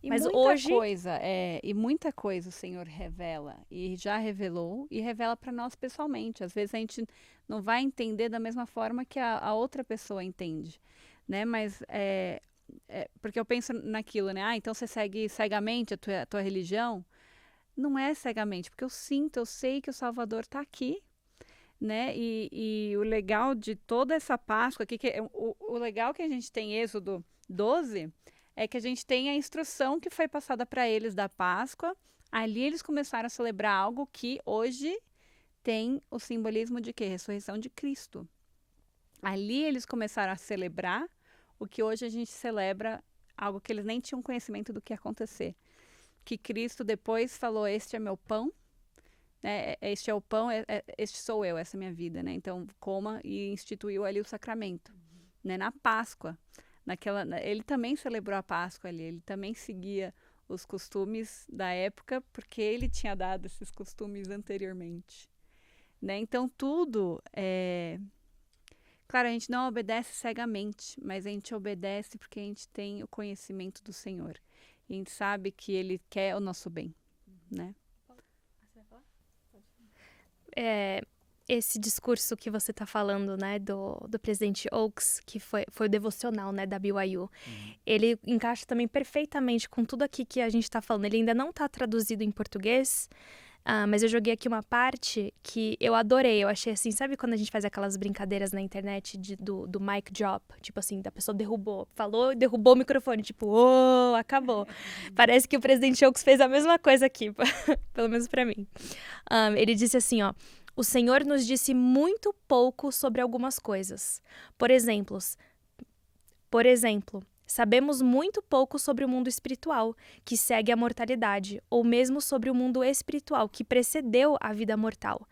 E Mas muita hoje- muita coisa o Senhor revela, e já revelou, e revela para nós pessoalmente. Às vezes a gente não vai entender da mesma forma que a outra pessoa entende, né? Mas porque eu penso naquilo, né? Então você segue cegamente a tua religião? Não é cegamente, porque eu sei que o Salvador está aqui, né? E o legal de toda essa Páscoa aqui, o legal que a gente tem em Êxodo 12 é que a gente tem a instrução que foi passada para eles da Páscoa. Ali eles começaram a celebrar algo que hoje tem o simbolismo de quê? Ressurreição de Cristo. Ali eles começaram a celebrar o que hoje a gente celebra, algo que eles nem tinham conhecimento do que ia acontecer. Que Cristo depois falou, este é meu pão, né? Este é o pão, este sou eu, essa é a minha vida, né? Então coma, e instituiu ali o sacramento, né? Na Páscoa. Ele também celebrou a Páscoa ali, ele também seguia os costumes da época, porque ele tinha dado esses costumes anteriormente, né? Então tudo claro, a gente não obedece cegamente, mas a gente obedece porque a gente tem o conhecimento do Senhor. E a gente sabe que Ele quer o nosso bem, né? Esse discurso que você está falando, né, do presidente Oaks, que foi o devocional, né, da BYU, ele encaixa também perfeitamente com tudo aqui que a gente está falando. Ele ainda não está traduzido em português, mas eu joguei aqui uma parte que eu adorei. Eu achei assim, sabe quando a gente faz aquelas brincadeiras na internet do mic drop? Tipo assim, da pessoa falou e derrubou o microfone, tipo, acabou. Parece que o presidente Oaks fez a mesma coisa aqui, pelo menos para mim. Ele disse assim, ó: o Senhor nos disse muito pouco sobre algumas coisas. Por exemplo, sabemos muito pouco sobre o mundo espiritual, que segue a mortalidade, ou mesmo sobre o mundo espiritual, que precedeu a vida mortal.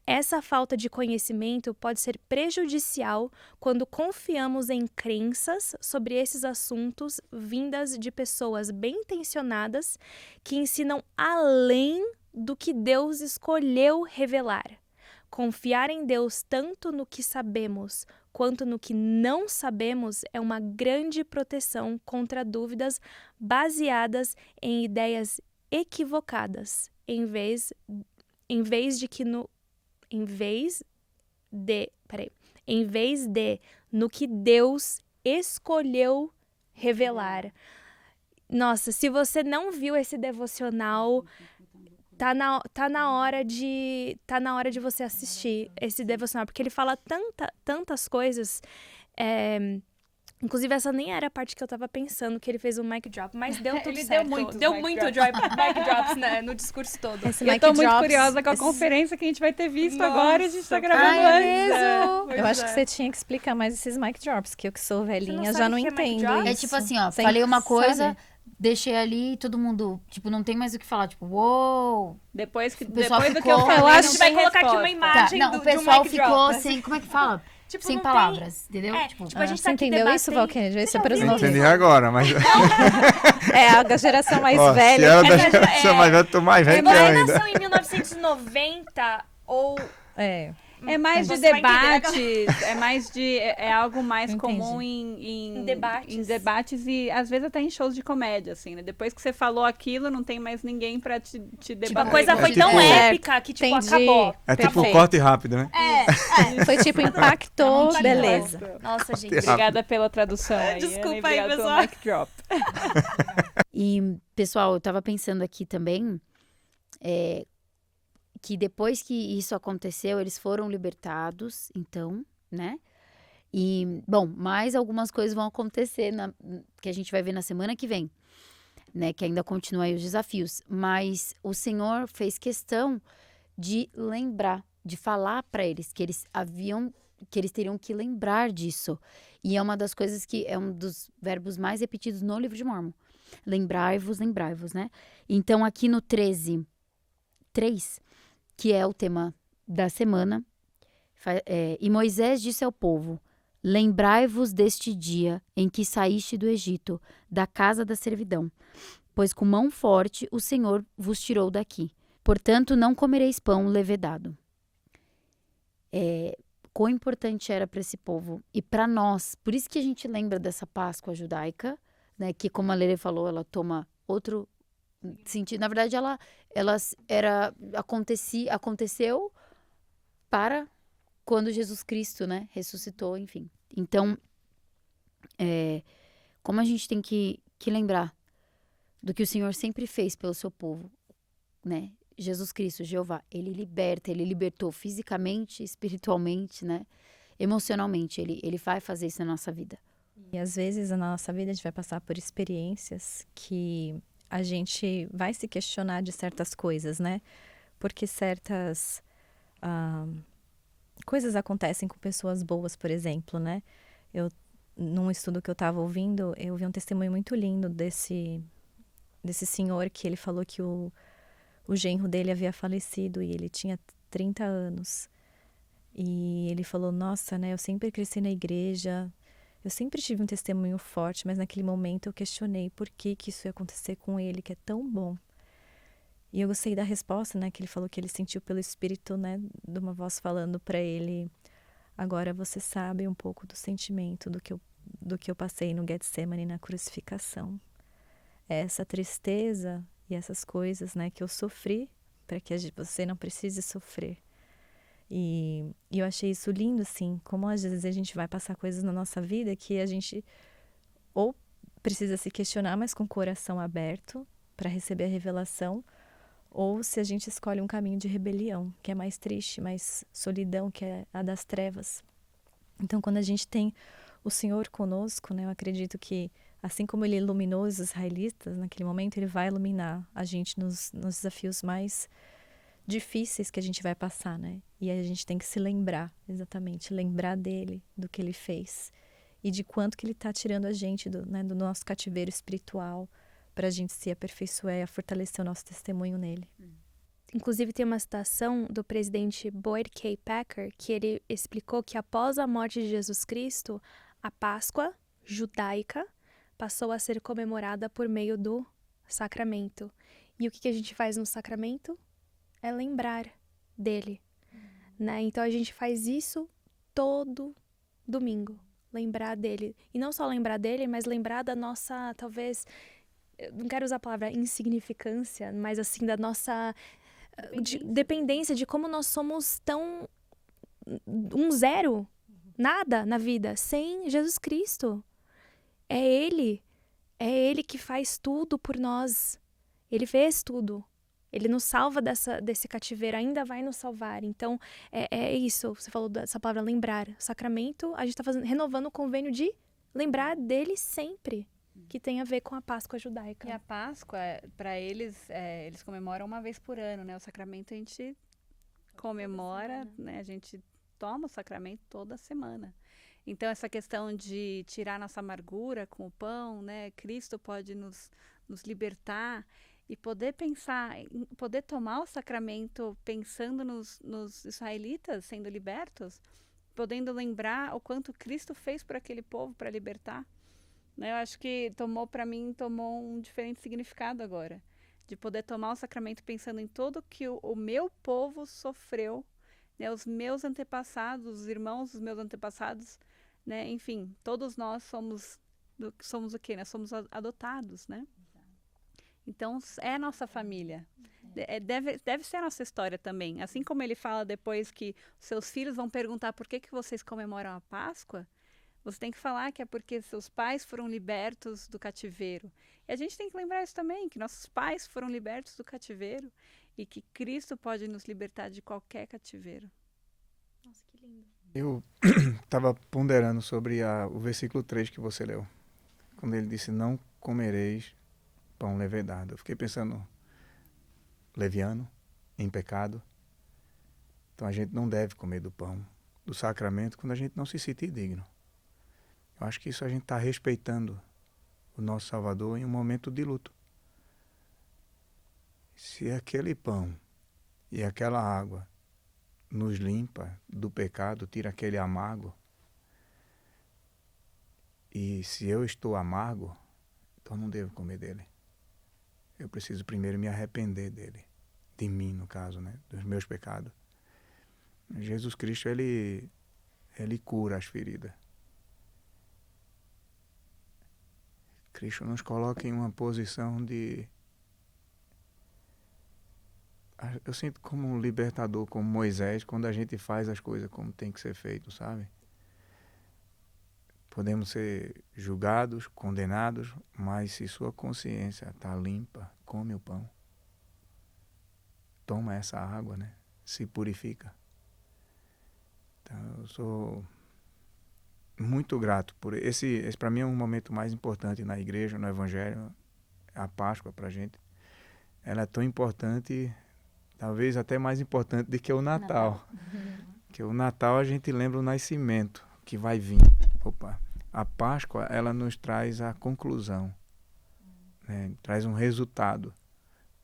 Essa falta de conhecimento pode ser prejudicial quando confiamos em crenças sobre esses assuntos vindas de pessoas bem-intencionadas que ensinam além do que Deus escolheu revelar. Confiar em Deus tanto no que sabemos quanto no que não sabemos é uma grande proteção contra dúvidas baseadas em ideias equivocadas, em vez de no que Deus escolheu revelar. Nossa, se você não viu esse devocional, tá na hora de você assistir esse devocional, porque ele fala tantas coisas. Inclusive, essa nem era a parte que eu tava pensando, que ele fez um mic drop, mas deu tudo Ele certo. deu muito mic drops, né, no discurso todo. Esse Eu mic tô muito drops, curiosa com a esse- conferência que a gente vai ter visto Nossa, agora, e a gente tá gravando Ai, antes. mesmo? Pois Eu acho é. que você tinha que explicar mais esses mic drops, que eu que sou velhinha sabe já o não que é mic entendo drop? isso. É tipo assim, ó, Sem- falei uma coisa, sabe? deixei ali e todo mundo, tipo, não tem mais o que falar, tipo, uou. Depois pessoal do que eu ficou- falei, Eu não acho que vai tem colocar aqui uma resposta. imagem. Não, do- o de um pessoal mic ficou drop. sem, como é que fala? Tipo, Sem não palavras, entendeu? Tipo, Tipo, a gente Você tá aqui entendeu isso, debatendo. Valquíria? Isso é Você para os já Eu ouviu entendi novinhos. agora, mas É a geração mais ó, se velha. ela da Essa já geração é. mais velha, eu tô mais velho que Você ela ainda. nasceu em 1990 ou... É. É mais de Você vai entender, né, debates, é mais de. É algo mais Entendi. comum em debates. em debates e às vezes até em shows de comédia, assim, né? Depois que você falou aquilo, não tem mais ninguém pra te debater. Tipo, a coisa É foi tipo- tão épica que, tipo, Entendi. acabou. É tipo Perfeito. corte rápido, né? Foi tipo, impactou, Impactou. beleza. Nossa, gente. Obrigada pela tradução aí. Desculpa Ana, e aí, obrigada pelo pessoal. mic drop. E, pessoal, eu tava pensando aqui também que depois que isso aconteceu, eles foram libertados, então, né? E, bom, mais algumas coisas vão acontecer que a gente vai ver na semana que vem, né? Que ainda continuam aí os desafios. Mas o Senhor fez questão de lembrar, de falar para eles que eles teriam que lembrar disso. E é uma das coisas que é um dos verbos mais repetidos no livro de Mórmon. Lembrai-vos, lembrai-vos, né? Então, aqui no 13:3, que é o tema da semana, e Moisés disse ao povo: lembrai-vos deste dia em que saíste do Egito, da casa da servidão, pois com mão forte o Senhor vos tirou daqui. Portanto, não comereis pão levedado. quão importante era para esse povo e para nós. Por isso que a gente lembra dessa Páscoa judaica, né? Que, como a Lele falou, ela toma outro sentido. Na verdade, ela aconteceu para quando Jesus Cristo, né, ressuscitou, enfim. Então, como a gente tem que lembrar do que o Senhor sempre fez pelo seu povo, né? Jesus Cristo, Jeová, ele libertou fisicamente, espiritualmente, né? Emocionalmente, ele vai fazer isso na nossa vida. E às vezes na nossa vida a gente vai passar por experiências que a gente vai se questionar de certas coisas, né? Porque certas coisas acontecem com pessoas boas, por exemplo, né? Num estudo que eu estava ouvindo, eu vi um testemunho muito lindo desse senhor que ele falou que o genro dele havia falecido e ele tinha 30 anos. E ele falou, nossa, né, eu sempre cresci na igreja, eu sempre tive um testemunho forte, mas naquele momento eu questionei por que isso ia acontecer com ele, que é tão bom. E eu gostei da resposta, né, que ele falou que ele sentiu pelo Espírito, né, de uma voz falando para ele, agora você sabe um pouco do sentimento do que eu passei no Getsemane, na crucificação. Essa tristeza e essas coisas, né, que eu sofri para que você não precise sofrer. E eu achei isso lindo, assim, como às vezes a gente vai passar coisas na nossa vida que a gente ou precisa se questionar, mas com o coração aberto para receber a revelação, ou se a gente escolhe um caminho de rebelião, que é mais triste, mais solidão, que é a das trevas. Então, quando a gente tem o Senhor conosco, né, eu acredito que, assim como ele iluminou os israelitas naquele momento, ele vai iluminar a gente nos desafios mais difíceis que a gente vai passar, né? E aí a gente tem que se lembrar, exatamente, lembrar dele, do que ele fez e de quanto que ele está tirando a gente do nosso cativeiro espiritual para a gente se aperfeiçoar e fortalecer o nosso testemunho nele. Inclusive tem uma citação do presidente Boyd K. Packer que ele explicou que após a morte de Jesus Cristo, a Páscoa judaica passou a ser comemorada por meio do sacramento. E o que a gente faz no sacramento? É lembrar dele, né? Então a gente faz isso todo domingo, lembrar dele. E não só lembrar dele, mas lembrar da nossa, talvez, eu não quero usar a palavra insignificância, mas assim, da nossa dependência de como nós somos tão um zero, nada na vida, sem Jesus Cristo. É Ele que faz tudo por nós. Ele fez tudo. Ele nos salva desse cativeiro, ainda vai nos salvar. Então, é isso. Você falou dessa palavra lembrar. Sacramento, a gente está renovando o convênio de lembrar dele sempre, que tem a ver com a Páscoa judaica. E a Páscoa, para eles, eles comemoram uma vez por ano, né? O sacramento a gente comemora, né? A gente toma o sacramento toda semana. Então, essa questão de tirar nossa amargura com o pão, né? Cristo pode nos libertar. E poder pensar, poder tomar o sacramento pensando nos israelitas sendo libertos, podendo lembrar o quanto Cristo fez por aquele povo para libertar. Né? Eu acho que tomou um diferente significado agora. De poder tomar o sacramento pensando em tudo que o meu povo sofreu, né? Os meus antepassados, os irmãos dos meus antepassados, né? Enfim, todos nós somos o quê? Nós somos adotados, né? Então, é nossa família. Deve ser a nossa história também. Assim como ele fala depois que seus filhos vão perguntar por que vocês comemoram a Páscoa, você tem que falar que é porque seus pais foram libertos do cativeiro. E a gente tem que lembrar isso também, que nossos pais foram libertos do cativeiro e que Cristo pode nos libertar de qualquer cativeiro. Nossa, que lindo. Eu estava ponderando sobre o versículo 3 que você leu, quando ele disse, não comereis pão levedado. Eu fiquei pensando, leviano, em pecado. Então a gente não deve comer do pão, do sacramento, quando a gente não se sentir digno. Eu acho que isso a gente está respeitando o nosso Salvador em um momento de luto. Se aquele pão e aquela água nos limpa do pecado, tira aquele amargo, e se eu estou amargo, então não devo comer dele. Eu preciso primeiro me arrepender dele, de mim no caso, né, dos meus pecados. Jesus Cristo, ele cura as feridas. Cristo nos coloca em uma posição de... Eu sinto como um libertador, como Moisés, quando a gente faz as coisas como tem que ser feito, sabe? Podemos ser julgados, condenados, mas se sua consciência está limpa, come o pão. Toma essa água, né? Se purifica. Então, eu sou muito grato por esse para mim é um momento mais importante na igreja, no evangelho, a Páscoa pra gente. Ela é tão importante, talvez até mais importante do que o Natal. Porque o Natal a gente lembra o nascimento que vai vir. A Páscoa, ela nos traz a conclusão, né? Traz um resultado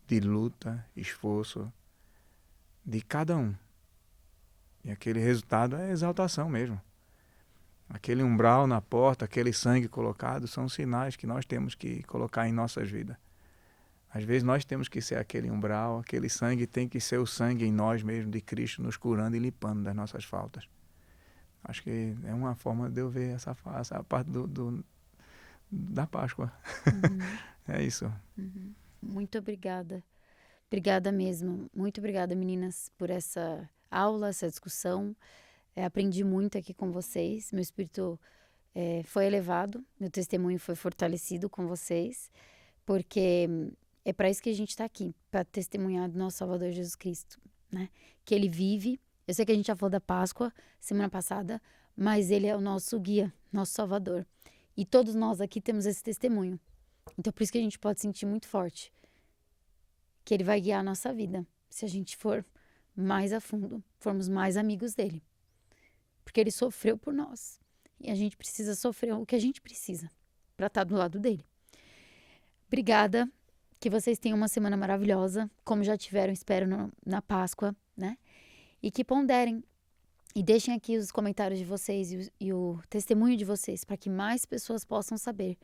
de luta, esforço de cada um. E aquele resultado é exaltação mesmo. Aquele umbral na porta, aquele sangue colocado, são sinais que nós temos que colocar em nossas vidas. Às vezes nós temos que ser aquele umbral, aquele sangue tem que ser o sangue em nós mesmo, de Cristo, nos curando e limpando das nossas faltas. Acho que é uma forma de eu ver essa parte da Páscoa. É isso. Muito obrigada. Obrigada mesmo. Muito obrigada, meninas, por essa aula, essa discussão. Aprendi muito aqui com vocês. Meu espírito foi elevado. Meu testemunho foi fortalecido com vocês. Porque é para isso que a gente está aqui. Para testemunhar do nosso Salvador Jesus Cristo, né? Que Ele vive. Eu sei que a gente já falou da Páscoa semana passada. Mas Ele é o nosso guia, nosso Salvador. E todos nós aqui temos esse testemunho. Então por isso que a gente pode sentir muito forte. Que Ele vai guiar a nossa vida. Se a gente for mais a fundo. Formos mais amigos dEle. Porque Ele sofreu por nós. E a gente precisa sofrer o que a gente precisa para estar do lado dEle. Obrigada. Que vocês tenham uma semana maravilhosa. Como já tiveram, espero, na Páscoa, né? E que ponderem. E deixem aqui os comentários de vocês e o testemunho de vocês. Para que mais pessoas possam saber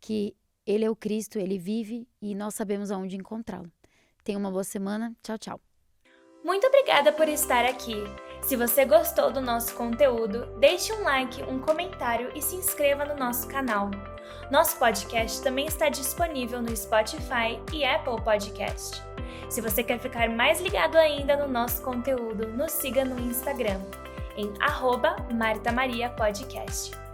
que Ele é o Cristo, Ele vive e nós sabemos aonde encontrá-lo. Tenham uma boa semana. Tchau, tchau. Muito obrigada por estar aqui. Se você gostou do nosso conteúdo, deixe um like, um comentário e se inscreva no nosso canal. Nosso podcast também está disponível no Spotify e Apple Podcast. Se você quer ficar mais ligado ainda no nosso conteúdo, nos siga no Instagram, em @MartaMariaPodcast.